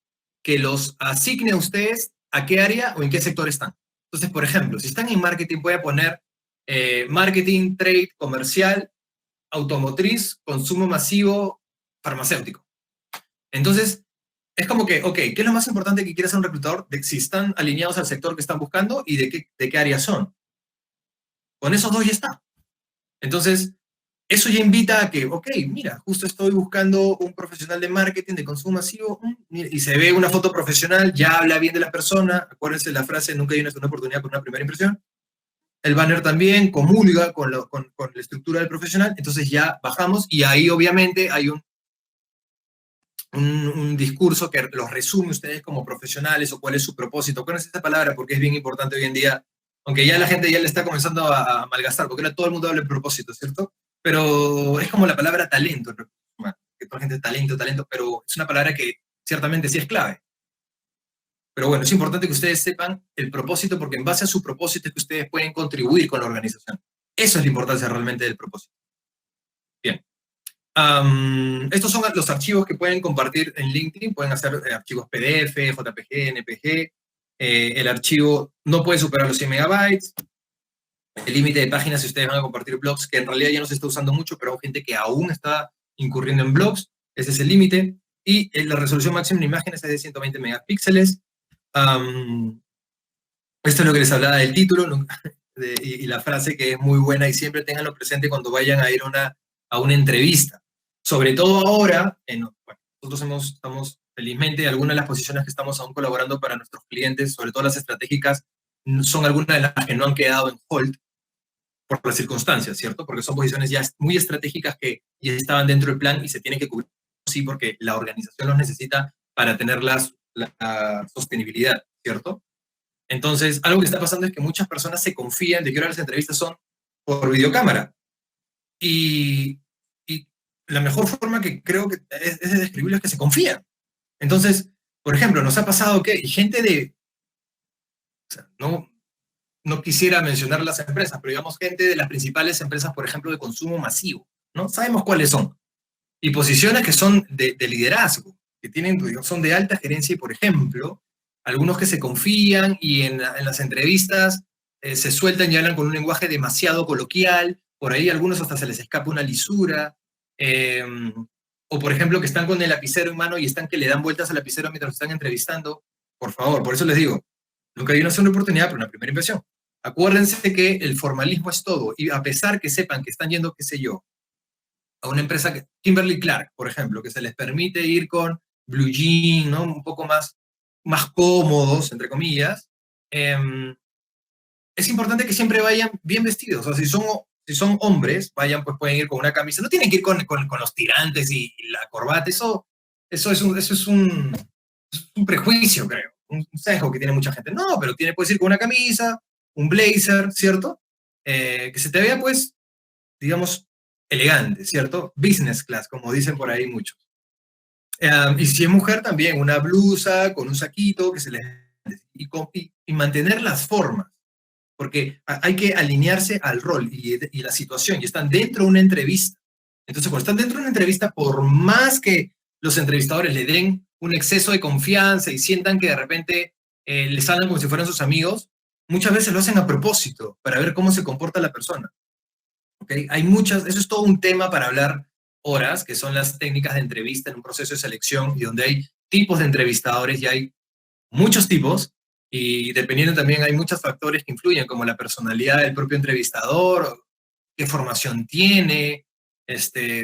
que los asigne a ustedes a qué área o en qué sector están. Entonces, por ejemplo, si están en marketing, voy a poner marketing, trade, comercial, automotriz, consumo masivo, farmacéutico. Entonces, es como que, ok, ¿qué es lo más importante que quiere hacer un reclutador? De si están alineados al sector que están buscando y de qué área son. Con esos dos ya está. Entonces, eso ya invita a que, ok, mira, justo estoy buscando un profesional de marketing, de consumo masivo, y se ve una foto profesional, ya habla bien de la persona, acuérdense la frase, nunca hay una segunda oportunidad por una primera impresión. El banner también comulga con la estructura del profesional, entonces ya bajamos y ahí obviamente hay un discurso que los resume ustedes como profesionales o cuál es su propósito. Acuérdense esa palabra porque es bien importante hoy en día, aunque ya la gente ya le está comenzando a malgastar, porque ahora todo el mundo habla de propósito, ¿cierto? Pero es como la palabra talento, que toda la gente talento, talento, pero es una palabra que ciertamente sí es clave. Pero bueno, es importante que ustedes sepan el propósito porque en base a su propósito es que ustedes pueden contribuir con la organización. Eso es la importancia realmente del propósito. Bien. Estos son los archivos que pueden compartir en LinkedIn. Pueden hacer archivos PDF, JPG, NPG. El archivo no puede superar los 100 megabytes. El límite de páginas si ustedes van a compartir blogs, que en realidad ya no se está usando mucho, pero hay gente que aún está incurriendo en blogs. Ese es el límite. Y la resolución máxima de imágenes es de 120 megapíxeles. Esto es lo que les hablaba del título y la frase que es muy buena y siempre tenganlo presente cuando vayan a ir a una entrevista. Sobre todo ahora, bueno, nosotros estamos felizmente, algunas de las posiciones que estamos aún colaborando para nuestros clientes, sobre todo las estratégicas, son algunas de las que no han quedado en hold por las circunstancias, ¿cierto? Porque son posiciones ya muy estratégicas que ya estaban dentro del plan y se tienen que cubrir, sí, porque la organización los necesita para tener la sostenibilidad, ¿cierto? Entonces, algo que está pasando es que muchas personas se confían de que ahora las entrevistas son por videocámara. Y la mejor forma que creo que es de describirlo es que se confían. Entonces, por ejemplo, nos ha pasado que gente de, o sea, no quisiera mencionar las empresas, pero digamos gente de las principales empresas, por ejemplo, de consumo masivo, ¿no? Sabemos cuáles son. Y posiciones que son de liderazgo, que tienen, digamos, son de alta gerencia y, por ejemplo, algunos que se confían y en las entrevistas se sueltan y hablan con un lenguaje demasiado coloquial, por ahí a algunos hasta se les escapa una lisura, eh, o por ejemplo que están con el lapicero en mano y están que le dan vueltas al lapicero mientras están entrevistando. Por favor, por eso les digo, nunca hay una segunda oportunidad, pero una primera impresión. Acuérdense que el formalismo es todo, y a pesar que sepan que están yendo, qué sé yo, a una empresa, que, Kimberly Clark, por ejemplo, que se les permite ir con blue jean, ¿no? Un poco más cómodos, entre comillas, eh, es importante que siempre vayan bien vestidos. O sea, si son hombres, vayan, pues pueden ir con una camisa. No tienen que ir con los tirantes y la corbata. Eso es un prejuicio, creo. Un sesgo que tiene mucha gente. No, pero puedes ir con una camisa, un blazer, ¿cierto? Que se te vea, pues, digamos, elegante, ¿cierto? Business class, como dicen por ahí muchos. Y si es mujer, también una blusa con un saquito que se le... y mantener las formas, porque hay que alinearse al rol y la situación, y están dentro de una entrevista. Entonces, cuando están dentro de una entrevista, por más que los entrevistadores le den un exceso de confianza y sientan que de repente les hablan como si fueran sus amigos, muchas veces lo hacen a propósito, para ver cómo se comporta la persona. ¿Okay? Hay muchas, eso es todo un tema para hablar horas, que son las técnicas de entrevista en un proceso de selección, y donde hay tipos de entrevistadores y hay muchos tipos, y dependiendo también hay muchos factores que influyen, como la personalidad del propio entrevistador, qué formación tiene.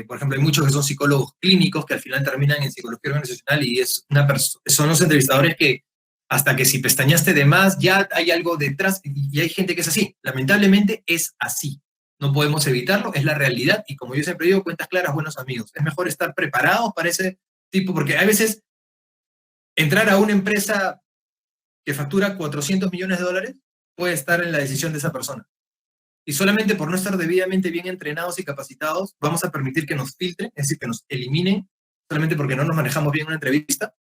Por ejemplo, hay muchos que son psicólogos clínicos que al final terminan en psicología organizacional, y son los entrevistadores que hasta que si pestañaste de más, ya hay algo detrás, y hay gente que es así. Lamentablemente es así. No podemos evitarlo, es la realidad, y como yo siempre digo, cuentas claras, buenos amigos. Es mejor estar preparados para ese tipo, porque a veces entrar a una empresa que factura 400 millones de dólares puede estar en la decisión de esa persona. Y solamente por no estar debidamente bien entrenados y capacitados, vamos a permitir que nos filtren, es decir, que nos eliminen, solamente porque no nos manejamos bien en una entrevista.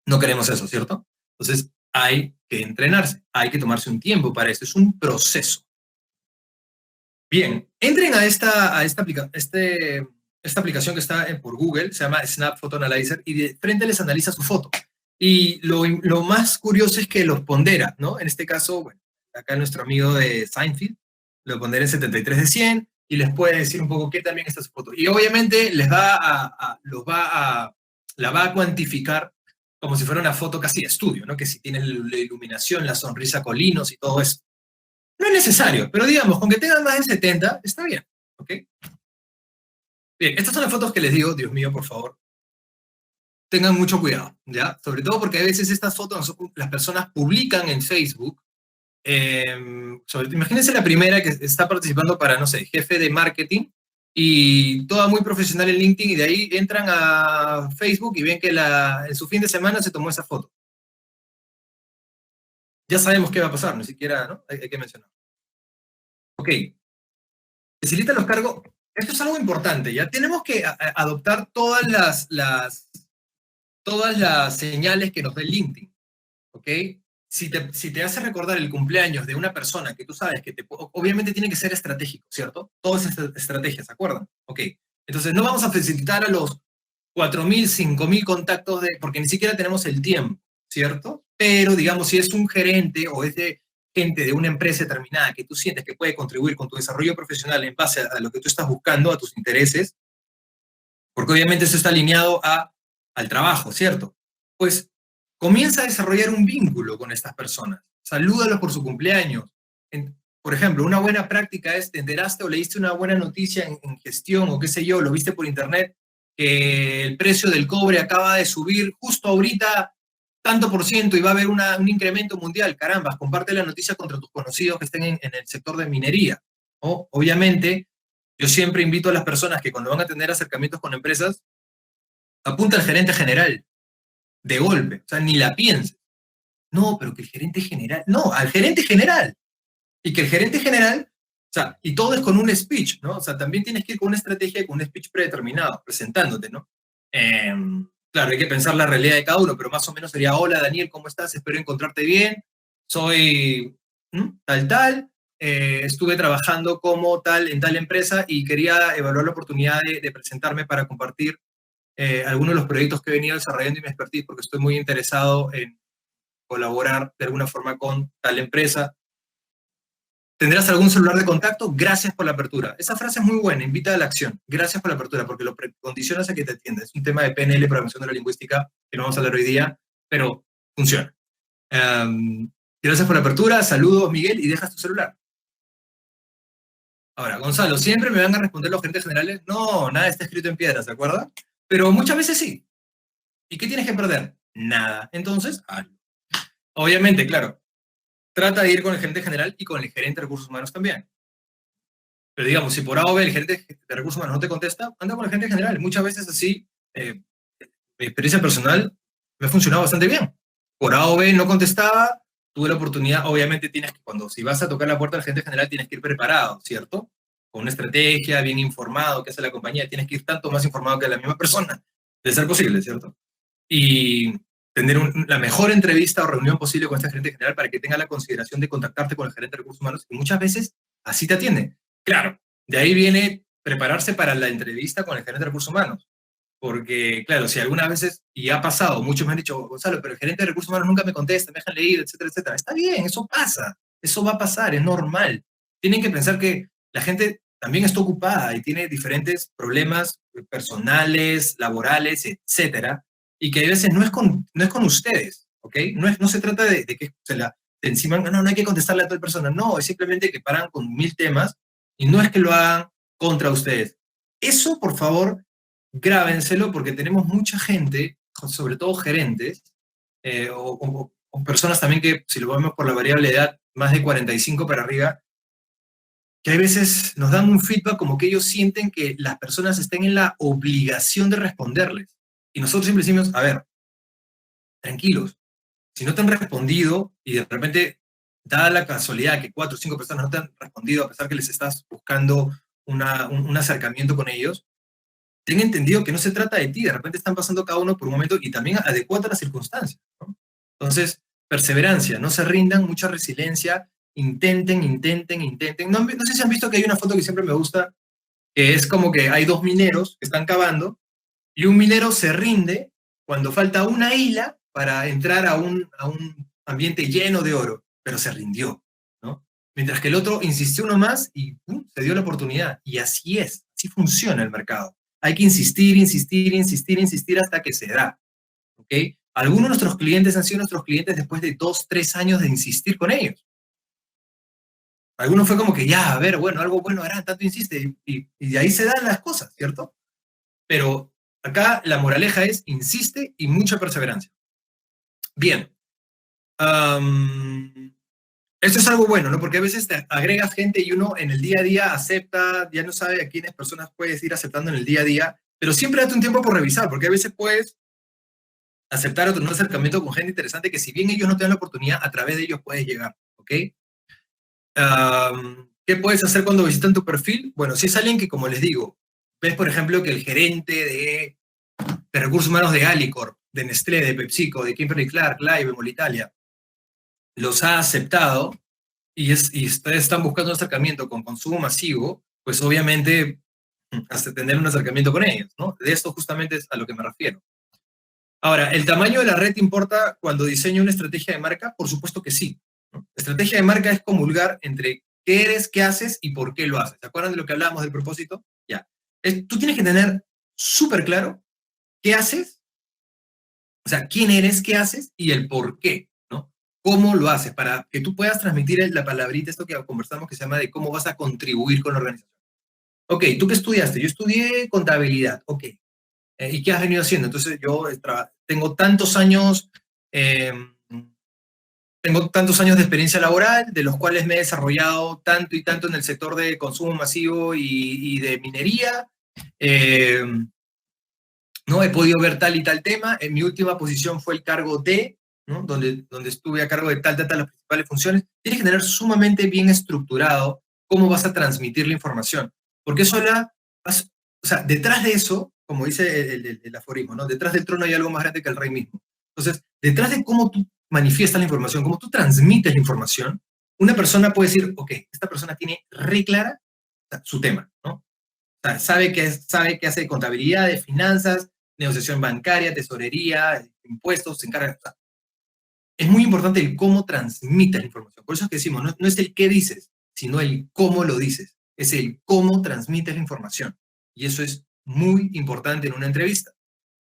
No queremos eso, ¿cierto? Entonces, hay que entrenarse, hay que tomarse un tiempo para eso, es un proceso. Bien, entren a esta aplicación que está por Google, se llama Snap Photo Analyzer, y de frente les analiza su foto. Y lo más curioso es que los pondera, ¿no? En este caso, bueno, acá nuestro amigo de Seinfeld lo pondera en 73 de 100 y les puede decir un poco qué también está su foto. Y obviamente la va a cuantificar como si fuera una foto casi de estudio, ¿no? Que si tiene la iluminación, la sonrisa con linos y todo eso. No es necesario, pero digamos, con que tengan más de 70, está bien, ¿ok? Bien, estas son las fotos que les digo, Dios mío, por favor, tengan mucho cuidado, ¿ya? Sobre todo porque a veces estas fotos las personas publican en Facebook. Imagínense la primera que está participando para, no sé, jefe de marketing, y toda muy profesional en LinkedIn, y de ahí entran a Facebook y ven que en su fin de semana se tomó esa foto. Ya sabemos qué va a pasar, ni siquiera, ¿no? Hay que mencionar. Ok, facilita los cargos. Esto es algo importante, ¿ya? Tenemos que adoptar todas las señales que nos dé LinkedIn, ¿ok? Si te hace recordar el cumpleaños de una persona que tú sabes que obviamente tiene que ser estratégico, ¿cierto? Todas estas estrategias, ¿se acuerdan? Ok. Entonces no vamos a facilitar a los 4.000, 5.000 contactos porque ni siquiera tenemos el tiempo, ¿cierto? Pero digamos, si es un gerente o es de gente de una empresa determinada que tú sientes que puede contribuir con tu desarrollo profesional en base a lo que tú estás buscando, a tus intereses, porque obviamente eso está alineado al trabajo, ¿cierto? Pues comienza a desarrollar un vínculo con estas personas. Salúdalos por su cumpleaños. Por ejemplo, una buena práctica es, te enteraste o leíste una buena noticia en gestión o qué sé yo, lo viste por internet, que el precio del cobre acaba de subir justo ahorita tanto por ciento y va a haber un incremento mundial. Caramba, comparte la noticia contra tus conocidos que estén en el sector de minería, ¿no? Obviamente, yo siempre invito a las personas que cuando van a tener acercamientos con empresas, apunta al gerente general, de golpe, o sea, ni la pienses. No, pero que el gerente general, no, al gerente general. Y que el gerente general sea, y todo es con un speech, ¿no? O sea, también tienes que ir con una estrategia y con un speech predeterminado, presentándote, ¿no? Claro, hay que pensar la realidad de cada uno, pero más o menos sería: hola Daniel, ¿cómo estás? Espero encontrarte bien. Soy tal, tal. Estuve trabajando como tal en tal empresa y quería evaluar la oportunidad de presentarme para compartir algunos de los proyectos que he venido desarrollando y mi expertise, porque estoy muy interesado en colaborar de alguna forma con tal empresa. ¿Tendrás algún celular de contacto? Gracias por la apertura. Esa frase es muy buena, invita a la acción. Gracias por la apertura, porque lo condicionas a que te atienda. Es un tema de PNL, programación de la lingüística, que no vamos a hablar hoy día, pero funciona. Gracias por la apertura, saludos Miguel, y dejas tu celular. Ahora, Gonzalo, ¿siempre me van a responder los gerentes generales? No, nada está escrito en piedra, ¿se acuerda? Pero muchas veces sí. ¿Y qué tienes que perder? Nada. Entonces, hazlo. Obviamente, claro, trata de ir con el gerente general y con el gerente de recursos humanos también. Pero digamos, si por A o B el gerente de recursos humanos no te contesta, anda con el gerente general. Muchas veces así, mi experiencia personal me ha funcionado bastante bien. Por A o B no contestaba, tuve la oportunidad, obviamente tienes que, si vas a tocar la puerta del gerente general, tienes que ir preparado, ¿cierto? Con una estrategia, bien informado, que hace la compañía, tienes que ir tanto más informado que la misma persona, de ser posible, ¿cierto? Y tener la mejor entrevista o reunión posible con este gerente general para que tenga la consideración de contactarte con el gerente de recursos humanos, y muchas veces así te atiende. Claro, de ahí viene prepararse para la entrevista con el gerente de recursos humanos. Porque, claro, si algunas veces, y ha pasado, muchos me han dicho: Gonzalo, pero el gerente de recursos humanos nunca me contesta, me dejan leír, etcétera, etcétera. Está bien, eso pasa, eso va a pasar, es normal. Tienen que pensar que la gente también está ocupada y tiene diferentes problemas personales, laborales, etcétera, y que a veces no es con ustedes, ¿ok? No se trata de que de encima, no hay que contestarle a toda persona, no, es simplemente que paran con 1000 temas y no es que lo hagan contra ustedes. Eso, por favor, grábenselo, porque tenemos mucha gente, sobre todo gerentes, o personas también que, si lo vemos por la variable de edad, más de 45 para arriba, que a veces nos dan un feedback como que ellos sienten que las personas estén en la obligación de responderles. Y nosotros siempre decimos: a ver, tranquilos, si no te han respondido y de repente, dada la casualidad que 4 o 5 personas no te han respondido a pesar que les estás buscando un acercamiento con ellos, ten entendido que no se trata de ti, de repente están pasando cada uno por un momento y también adecuado a las circunstancias, ¿no? Entonces, perseverancia, no se rindan, mucha resiliencia, intenten, intenten, intenten. No, no sé si han visto que hay una foto que siempre me gusta, que es como que hay dos mineros que están cavando y un minero se rinde cuando falta una hila para entrar a un ambiente lleno de oro, pero se rindió, ¿no? Mientras que el otro insistió uno más y se dio la oportunidad. Y así es, así funciona el mercado. Hay que insistir, insistir, insistir, insistir hasta que se da, ¿ok? Algunos de nuestros clientes han sido nuestros clientes después de 2, 3 años de insistir con ellos. Algunos fue como que ya, a ver, bueno, algo bueno hará, tanto insiste, y de ahí se dan las cosas, ¿cierto? Pero acá la moraleja es: insiste y mucha perseverancia. Bien. Esto es algo bueno, ¿no? Porque a veces te agregas gente y uno en el día a día acepta, ya no sabe a quiénes personas puedes ir aceptando en el día a día, pero siempre date un tiempo por revisar, porque a veces puedes aceptar otro acercamiento con gente interesante que, si bien ellos no te dan la oportunidad, a través de ellos puedes llegar, ¿ok? ¿Qué puedes hacer cuando visitan tu perfil? Bueno, si es alguien que, como les digo, ves, por ejemplo, que el gerente de recursos humanos de Alicorp, de Nestlé, de PepsiCo, de Kimberly-Clark, Live, Molitalia, los ha aceptado y ustedes están buscando un acercamiento con consumo masivo, pues obviamente hasta tener un acercamiento con ellos, ¿no? De esto justamente es a lo que me refiero. Ahora, ¿el tamaño de la red importa cuando diseño una estrategia de marca? Por supuesto que sí, ¿no? Estrategia de marca es comulgar entre qué eres, qué haces y por qué lo haces. ¿Se acuerdan de lo que hablábamos del propósito? Ya. Tú tienes que tener súper claro qué haces, o sea, quién eres, qué haces y el por qué, ¿no? ¿Cómo lo haces? Para que tú puedas transmitir la palabrita, esto que conversamos, que se llama de cómo vas a contribuir con la organización. Ok, ¿tú qué estudiaste? Yo estudié contabilidad. Ok. ¿Y qué has venido haciendo? Entonces, yo tengo tantos años, eh, tengo tantos años de experiencia laboral, de los cuales me he desarrollado tanto y tanto en el sector de consumo masivo y de minería. Eh, ¿No? He podido ver tal y tal tema. En mi última posición fue el cargo D, ¿no? Donde estuve a cargo de tal, las principales funciones. Tienes que tener sumamente bien estructurado cómo vas a transmitir la información. Porque eso o sea, detrás de eso, como dice el aforismo, ¿no? Detrás del trono hay algo más grande que el rey mismo. Entonces, detrás de cómo tú manifiestas la información, cómo tú transmites la información, una persona puede decir, ok, esta persona tiene re clara su tema, ¿no? O sea, sabe que hace contabilidad, de finanzas, negociación bancaria, tesorería, impuestos, se encarga. O sea, es muy importante el cómo transmites la información. Por eso es que decimos, no es el qué dices, sino el cómo lo dices. Es el cómo transmites la información. Y eso es muy importante en una entrevista.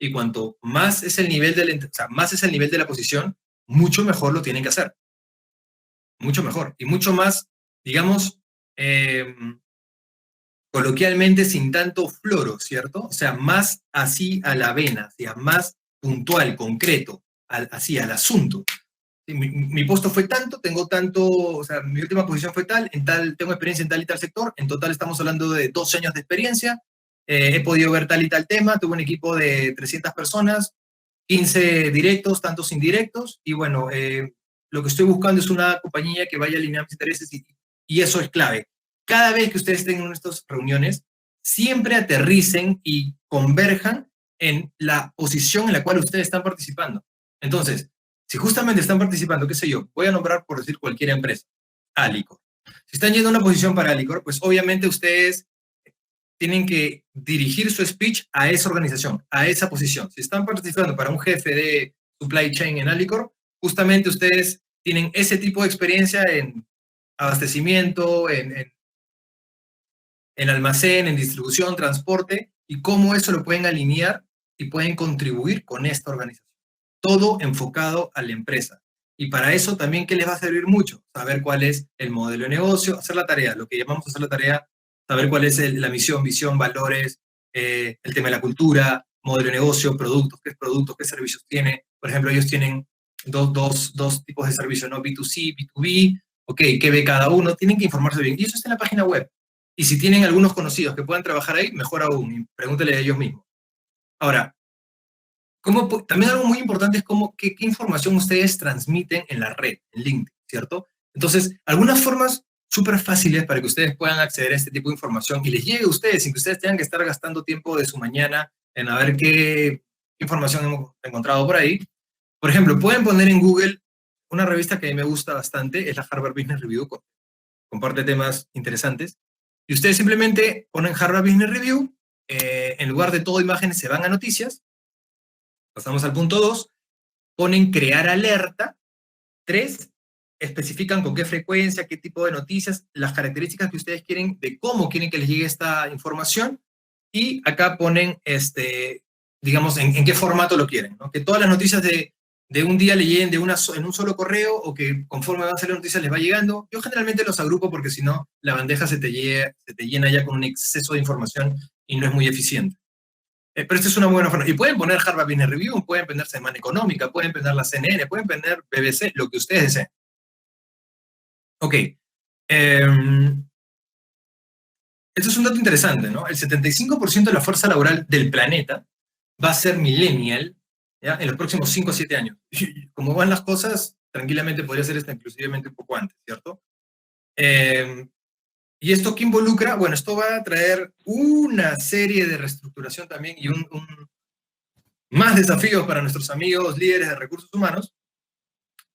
Y cuanto más es el nivel más es el nivel de la posición, mucho mejor lo tienen que hacer. Mucho mejor. Y mucho más, digamos, coloquialmente sin tanto floro, ¿cierto? O sea, más así a la vena, o sea, más puntual, concreto, así al asunto. Mi puesto fue tanto, tengo tanto, o sea, mi última posición fue tal, tengo experiencia en tal y tal sector, en total estamos hablando de 12 años de experiencia, he podido ver tal y tal tema, tuve un equipo de 300 personas, 15 directos, tantos indirectos, y bueno, lo que estoy buscando es una compañía que vaya a alinear mis intereses y eso es clave. Cada vez que ustedes tengan estas reuniones, siempre aterricen y converjan en la posición en la cual ustedes están participando. Entonces, si justamente están participando, qué sé yo, voy a nombrar por decir cualquier empresa, Alicor. Si están yendo a una posición para Alicor, pues obviamente ustedes tienen que dirigir su speech a esa organización, a esa posición. Si están participando para un jefe de supply chain en Alicor, justamente ustedes tienen ese tipo de experiencia en abastecimiento, en almacén, en distribución, transporte, y cómo eso lo pueden alinear y pueden contribuir con esta organización. Todo enfocado a la empresa. Y para eso también, ¿qué les va a servir mucho? Saber cuál es el modelo de negocio, hacer la tarea, lo que llamamos hacer la tarea, saber cuál es la misión, visión, valores, el tema de la cultura, modelo de negocio, productos, qué servicios tiene. Por ejemplo, ellos tienen dos tipos de servicios, ¿no? B2C, B2B, ok, ¿qué ve cada uno? Tienen que informarse bien. Y eso está en la página web. Y si tienen algunos conocidos que puedan trabajar ahí, mejor aún, pregúntele a ellos mismos. Ahora, también algo muy importante es qué información ustedes transmiten en la red, en LinkedIn, ¿cierto? Entonces, algunas formas súper fáciles para que ustedes puedan acceder a este tipo de información y les llegue a ustedes sin que ustedes tengan que estar gastando tiempo de su mañana en a ver qué información hemos encontrado por ahí. Por ejemplo, pueden poner en Google una revista que a mí me gusta bastante, es la Harvard Business Review, comparte temas interesantes. Y ustedes simplemente ponen Harvard Business Review, en lugar de todo imágenes se van a noticias, pasamos al punto 2, ponen crear alerta, 3, especifican con qué frecuencia, qué tipo de noticias, las características que ustedes quieren, de cómo quieren que les llegue esta información, y acá ponen, digamos, en qué formato lo quieren, ¿no? Que todas las noticias de un día le lleguen en un solo correo, o que conforme van a salir noticias les va llegando. Yo generalmente los agrupo porque si no, la bandeja se te llena ya con un exceso de información y no es muy eficiente. Pero esta es una buena forma. Y pueden poner Harvard Business Review, pueden poner Semana Económica, pueden poner la CNN, pueden poner BBC, lo que ustedes deseen. Ok. Esto es un dato interesante, ¿no? El 75% de la fuerza laboral del planeta va a ser millennial, ¿ya? En los próximos 5 o 7 años. Como van las cosas, tranquilamente podría ser esta inclusivamente un poco antes, ¿cierto? ¿Y esto qué involucra? Bueno, esto va a traer una serie de reestructuración también y más desafíos para nuestros amigos líderes de recursos humanos,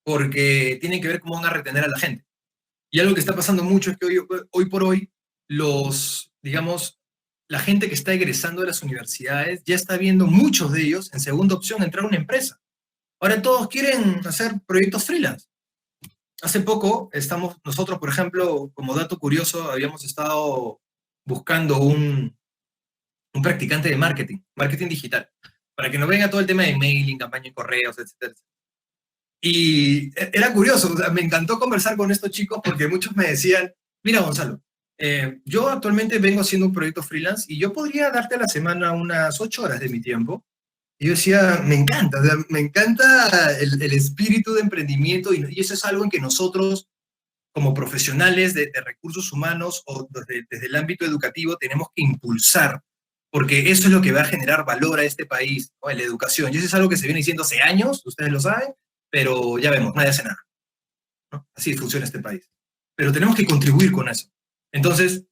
porque tienen que ver cómo van a retener a la gente. Y algo que está pasando mucho es que hoy por hoy, digamos, la gente que está egresando de las universidades ya está viendo muchos de ellos en segunda opción entrar a una empresa. Ahora todos quieren hacer proyectos freelance. Hace poco nosotros, por ejemplo, como dato curioso, habíamos estado buscando un practicante de marketing digital, para que nos venga todo el tema de mailing, campaña de correos, etcétera. Y era curioso, o sea, me encantó conversar con estos chicos porque muchos me decían, mira Gonzalo, yo actualmente vengo haciendo un proyecto freelance y yo podría darte a la semana unas 8 horas de mi tiempo. Y yo decía, me encanta, o sea, me encanta el espíritu de emprendimiento y eso es algo en que nosotros, como profesionales de recursos humanos o desde el ámbito educativo, tenemos que impulsar, porque eso es lo que va a generar valor a este país, ¿no? En la educación. Y eso es algo que se viene diciendo hace años, ustedes lo saben, pero ya vemos, nadie hace nada, ¿no? Así funciona este país. Pero tenemos que contribuir con eso. Entonces,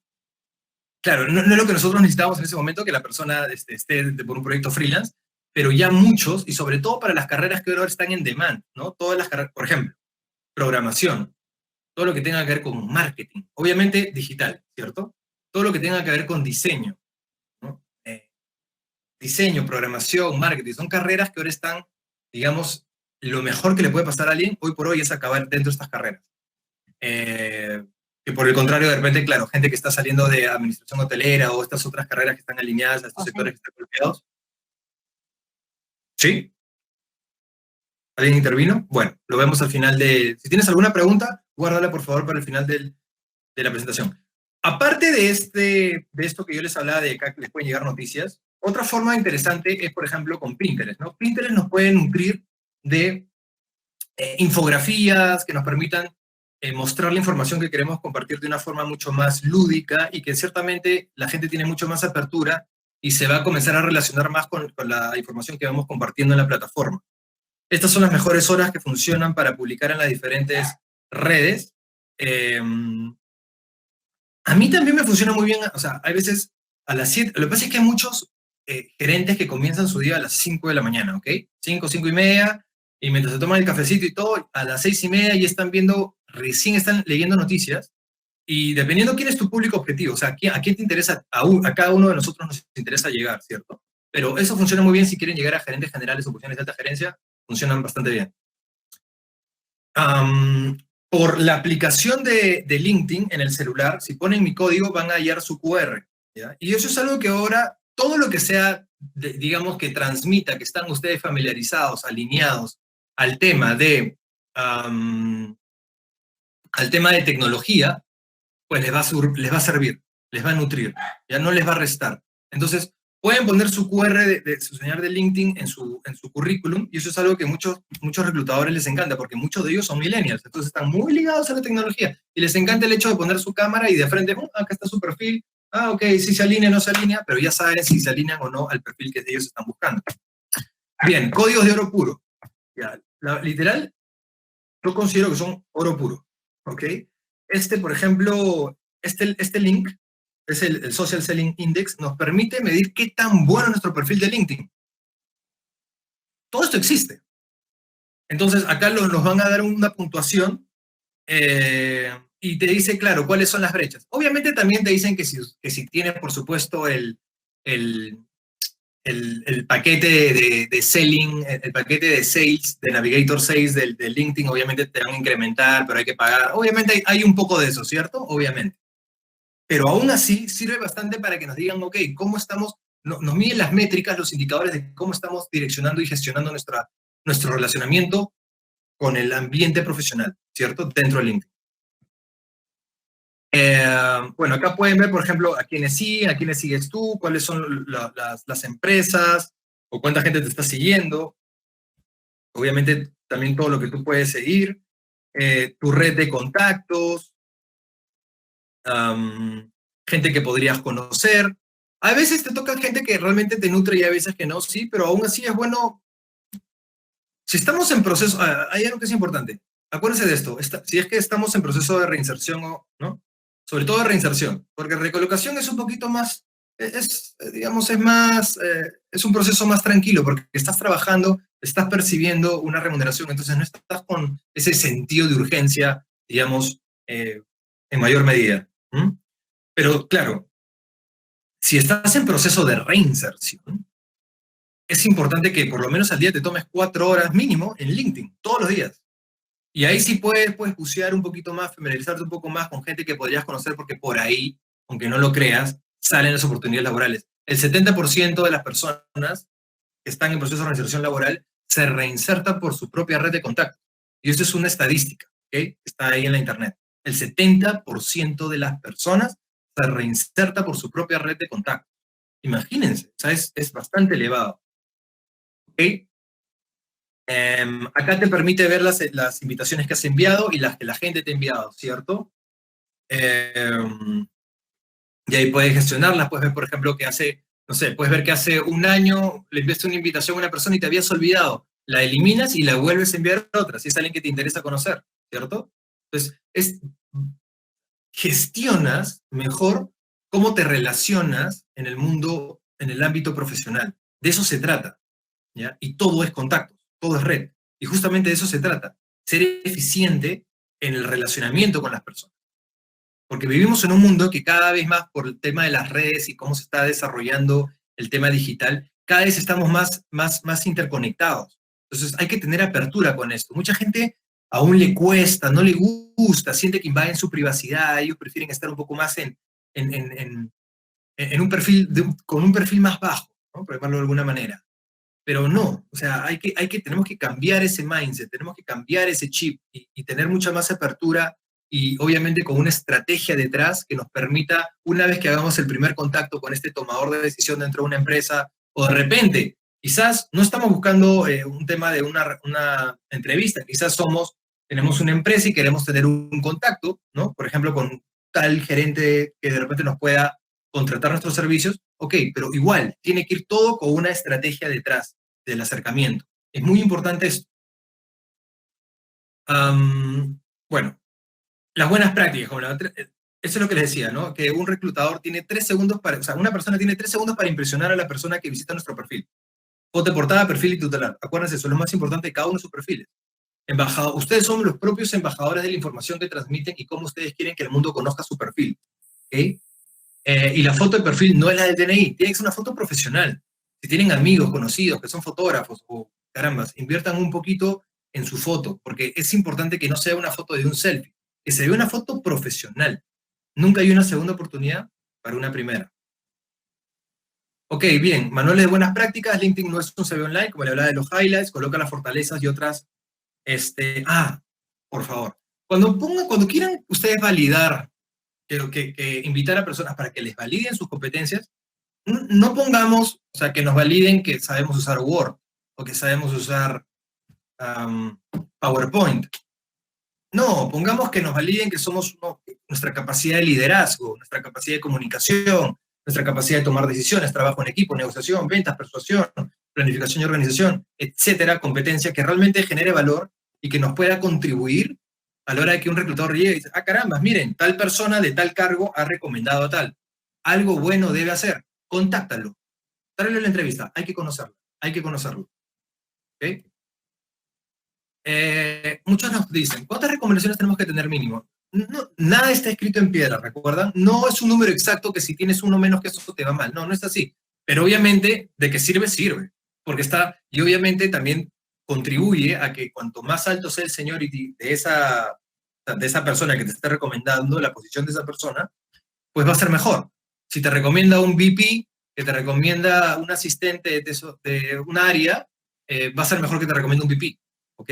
claro, no es lo que nosotros necesitábamos en ese momento, que la persona esté por un proyecto freelance, pero ya muchos, y sobre todo para las carreras que ahora están en demand, ¿no? Todas las carreras, por ejemplo, programación, todo lo que tenga que ver con marketing, obviamente digital, ¿cierto? Todo lo que tenga que ver con diseño, ¿no? Diseño, programación, marketing, son carreras que ahora están, digamos, lo mejor que le puede pasar a alguien hoy por hoy es acabar dentro de estas carreras. Eh, que por el contrario, de repente, claro, gente que está saliendo de administración hotelera o estas otras carreras que están alineadas a estos sectores que están golpeados. ¿Sí? ¿Alguien intervino? Bueno, lo vemos al final de... Si tienes alguna pregunta, guárdala por favor para el final de la presentación. Aparte de esto que yo les hablaba de acá, que les pueden llegar noticias, otra forma interesante es, por ejemplo, con Pinterest, ¿no? Pinterest nos puede nutrir de infografías que nos permitan mostrar la información que queremos compartir de una forma mucho más lúdica y que ciertamente la gente tiene mucho más apertura y se va a comenzar a relacionar más con la información que vamos compartiendo en la plataforma. Estas son las mejores horas que funcionan para publicar en las diferentes redes. A mí también me funciona muy bien, o sea, hay veces a las 7, lo que pasa es que hay muchos gerentes que comienzan su día a las 5 de la mañana, ¿ok? 5, 5 y media, y mientras se toman el cafecito y todo, a las 6 y media ya están viendo, recién están leyendo noticias, y dependiendo quién es tu público objetivo, o sea, a quién te interesa, a cada uno de nosotros nos interesa llegar, ¿cierto? Pero eso funciona muy bien si quieren llegar a gerentes generales o posiciones de alta gerencia, funcionan bastante bien. Por la aplicación de LinkedIn en el celular, si ponen mi código van a hallar su QR. ¿Ya? Y eso es algo que ahora, todo lo que sea, digamos, que transmita, que están ustedes familiarizados, alineados al tema al tema de tecnología, pues les va a servir, les va a nutrir, ya no les va a restar. Entonces, pueden poner su QR de su señal de LinkedIn en su currículum, y eso es algo que muchos reclutadores les encanta, porque muchos de ellos son millennials, entonces están muy ligados a la tecnología, y les encanta el hecho de poner su cámara y de frente, acá está su perfil, ok, si se alinea o no se alinea, pero ya saben si se alinean o no al perfil que ellos están buscando. Bien, códigos de oro puro. Ya, literal, yo considero que son oro puro, ¿ok? Por ejemplo, este link, es el Social Selling Index, nos permite medir qué tan bueno es nuestro perfil de LinkedIn. Todo esto existe. Entonces, acá nos van a dar una puntuación y te dice, claro, cuáles son las brechas. Obviamente también te dicen que si tienes, por supuesto, el paquete de selling, el paquete de sales, de Navigator Sales de LinkedIn, obviamente te van a incrementar, pero hay que pagar. Obviamente hay un poco de eso, ¿cierto? Obviamente. Pero aún así sirve bastante para que nos digan, ok, ¿cómo estamos? Nos miden las métricas, los indicadores de cómo estamos direccionando y gestionando nuestro relacionamiento con el ambiente profesional, ¿cierto? Dentro de LinkedIn. Bueno, acá pueden ver, por ejemplo, a quiénes sí, a quiénes sigues tú, cuáles son las empresas o cuánta gente te está siguiendo. Obviamente, también todo lo que tú puedes seguir, tu red de contactos, gente que podrías conocer. A veces te toca gente que realmente te nutre y a veces que no, sí, pero aún así es bueno. Si estamos en proceso, hay algo que es importante. Acuérdense de esto, si es que estamos en proceso de reinserción, ¿no? Sobre todo de reinserción, porque recolocación es un poquito más, digamos, es un proceso más tranquilo, porque estás trabajando, estás percibiendo una remuneración, entonces no estás con ese sentido de urgencia, digamos, en mayor medida. Pero claro, si estás en proceso de reinserción, es importante que por lo menos al día te tomes 4 horas mínimo en LinkedIn, todos los días. Y ahí sí puedes bucear un poquito más, familiarizarte un poco más con gente que podrías conocer, porque por ahí, aunque no lo creas, salen las oportunidades laborales. El 70% de las personas que están en proceso de reinserción laboral se reinsertan por su propia red de contactos. Y esto es una estadística, ¿ok? Está ahí en la internet. El 70% de las personas se reinserta por su propia red de contactos. Imagínense, o sea, es bastante elevado. ¿Ok? Acá te permite ver las invitaciones que has enviado y las que la gente te ha enviado, ¿cierto? Y ahí puedes gestionarlas, puedes ver, por ejemplo, que no sé, puedes ver que hace un año le enviaste una invitación a una persona y te habías olvidado. La eliminas y la vuelves a enviar a otra, si es alguien que te interesa conocer, ¿cierto? Entonces, gestionas mejor cómo te relacionas en el mundo, en el ámbito profesional. De eso se trata, ¿ya? Y todo es contacto, todo es red. Y justamente de eso se trata, ser eficiente en el relacionamiento con las personas. Porque vivimos en un mundo que cada vez más, por el tema de las redes y cómo se está desarrollando el tema digital, cada vez estamos más interconectados. Entonces hay que tener apertura con esto. Mucha gente aún le cuesta, no le gusta, siente que invaden su privacidad, ellos prefieren estar un poco más en un perfil, con un perfil más bajo, ¿no? Por llamarlo de alguna manera. Pero no, o sea, tenemos que cambiar ese mindset, tenemos que cambiar ese chip y tener mucha más apertura y obviamente con una estrategia detrás que nos permita, una vez que hagamos el primer contacto con este tomador de decisión dentro de una empresa, o de repente, quizás no estamos buscando un tema de una entrevista, quizás tenemos una empresa y queremos tener un contacto, ¿no? Por ejemplo, con tal gerente que de repente nos pueda contratar nuestros servicios, ok, pero igual, tiene que ir todo con una estrategia detrás del acercamiento. Es muy importante esto. Bueno, las buenas prácticas, eso es lo que les decía, ¿no? Que un reclutador tiene 3 segundos o sea, una persona tiene 3 segundos para impresionar a la persona que visita nuestro perfil. Foto de portada, perfil y tutelar. Acuérdense, eso es lo más importante de cada uno de sus perfiles. Ustedes son los propios embajadores de la información que transmiten y cómo ustedes quieren que el mundo conozca su perfil. ¿Ok? Y la foto de perfil no es la del DNI, tiene que ser una foto profesional. Si tienen amigos, conocidos, que son fotógrafos, o carambas, inviertan un poquito en su foto, porque es importante que no sea una foto de un selfie, que se vea una foto profesional. Nunca hay una segunda oportunidad para una primera. Ok, bien, manuales de buenas prácticas, LinkedIn no es un CV online, como le hablaba de los highlights, coloca las fortalezas y otras, por favor, cuando quieran ustedes validar, que invitar a personas para que les validen sus competencias, no pongamos, o sea, que nos validen que sabemos usar Word o que sabemos usar PowerPoint. No, pongamos que nos validen que nuestra capacidad de liderazgo, nuestra capacidad de comunicación, nuestra capacidad de tomar decisiones, trabajo en equipo, negociación, ventas, persuasión, planificación y organización, etcétera, competencia que realmente genere valor y que nos pueda contribuir a la hora de que un reclutador llegue y dice, caramba, miren, tal persona de tal cargo ha recomendado a tal. Algo bueno debe hacer. Contáctalo. Tráelo a la entrevista. Hay que conocerlo. Hay que conocerlo. ¿Okay? Muchos nos dicen, ¿cuántas recomendaciones tenemos que tener mínimo? No, nada está escrito en piedra, ¿recuerdan? No es un número exacto que si tienes uno menos que eso te va mal. No, no es así. Pero obviamente, de que sirve, sirve. Porque y obviamente también contribuye a que cuanto más alto sea el seniority de esa persona que te esté recomendando, la posición de esa persona, pues va a ser mejor. Si te recomienda un VP, que te recomienda un asistente de un área, va a ser mejor que te recomiende un VP. ¿Ok?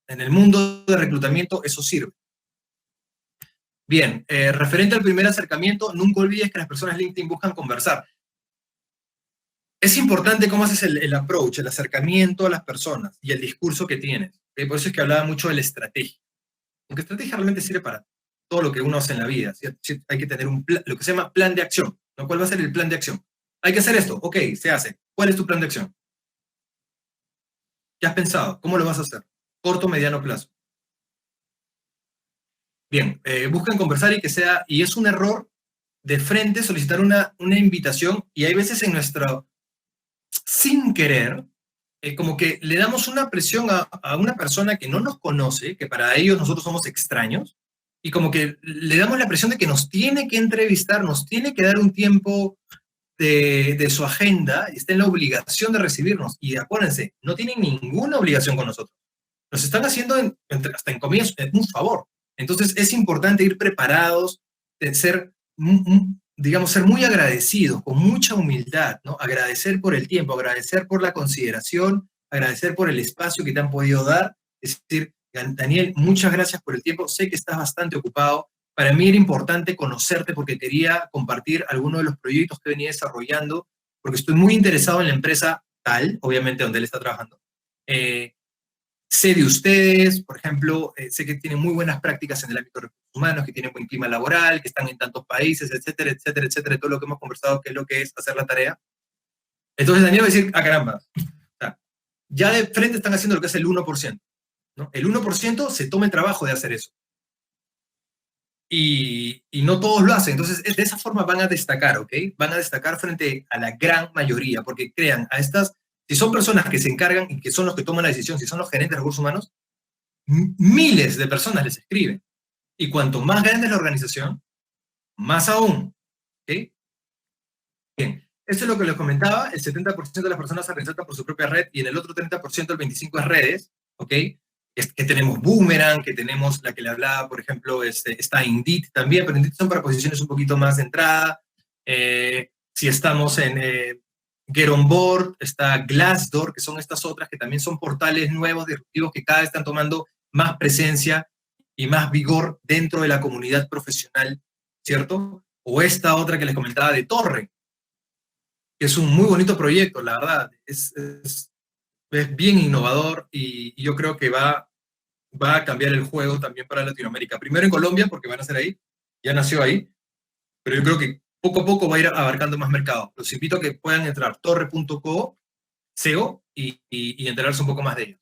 En el mundo de reclutamiento eso sirve. Bien, referente al primer acercamiento, nunca olvides que las personas LinkedIn buscan conversar. Es importante cómo haces el approach, el acercamiento a las personas y el discurso que tienes. ¿Okay? Por eso es que hablaba mucho de la estrategia. Porque estrategia realmente sirve para todo lo que uno hace en la vida. ¿Sí? Hay que tener lo que se llama plan de acción. ¿No? ¿Cuál va a ser el plan de acción? Hay que hacer esto. Ok, se hace. ¿Cuál es tu plan de acción? ¿Qué has pensado? ¿Cómo lo vas a hacer? Corto, mediano plazo. Bien, buscan conversar y es un error de frente solicitar una invitación y hay veces sin querer, como que le damos una presión a una persona que no nos conoce, que para ellos nosotros somos extraños, y como que le damos la presión de que nos tiene que entrevistar, nos tiene que dar un tiempo de su agenda, y está en la obligación de recibirnos. Y acuérdense, no tienen ninguna obligación con nosotros. Nos están haciendo, hasta en comillas, un favor. Entonces es importante ir preparados, digamos, ser muy agradecidos, con mucha humildad, ¿no? Agradecer por el tiempo, agradecer por la consideración, agradecer por el espacio que te han podido dar. Es decir, Daniel, muchas gracias por el tiempo. Sé que estás bastante ocupado. Para mí era importante conocerte porque quería compartir algunos de los proyectos que venía desarrollando, porque estoy muy interesado en la empresa tal, obviamente donde él está trabajando. Sé de ustedes, por ejemplo, sé que tienen muy buenas prácticas en el ámbito de recursos humanos, que tienen buen clima laboral, que están en tantos países, etcétera, etcétera, etcétera, todo lo que hemos conversado, que es lo que es hacer la tarea. Entonces Daniel va a decir, caramba, o sea, ya de frente están haciendo lo que es el 1%, ¿no? El 1% se toma el trabajo de hacer eso. y no todos lo hacen. Entonces, de esa forma van a destacar, ¿ok? Van a destacar frente a la gran mayoría, porque crean a estas, si son personas que se encargan y que son los que toman la decisión, si son los gerentes de recursos humanos, miles de personas les escriben. Y cuanto más grande es la organización, más aún, ¿ok? Bien, esto es lo que les comentaba, el 70% de las personas se resaltan por su propia red y en el otro 30%, el 25% es redes, ¿ok? Es que tenemos Boomerang, que tenemos la que le hablaba, por ejemplo, está Indeed también, pero Indeed son para posiciones un poquito más de entrada. Si estamos en Get On Board, está Glassdoor, que son estas otras que también son portales nuevos, disruptivos, que cada vez están tomando más presencia y más vigor dentro de la comunidad profesional, ¿cierto? O esta otra que les comentaba de Torre, que es un muy bonito proyecto, la verdad. Es bien innovador y yo creo que va a cambiar el juego también para Latinoamérica. Primero en Colombia, porque van a ser ahí, ya nació ahí, pero yo creo que poco a poco va a ir abarcando más mercado. Los invito a que puedan entrar torre.co, SEO, y enterarse un poco más de ellos.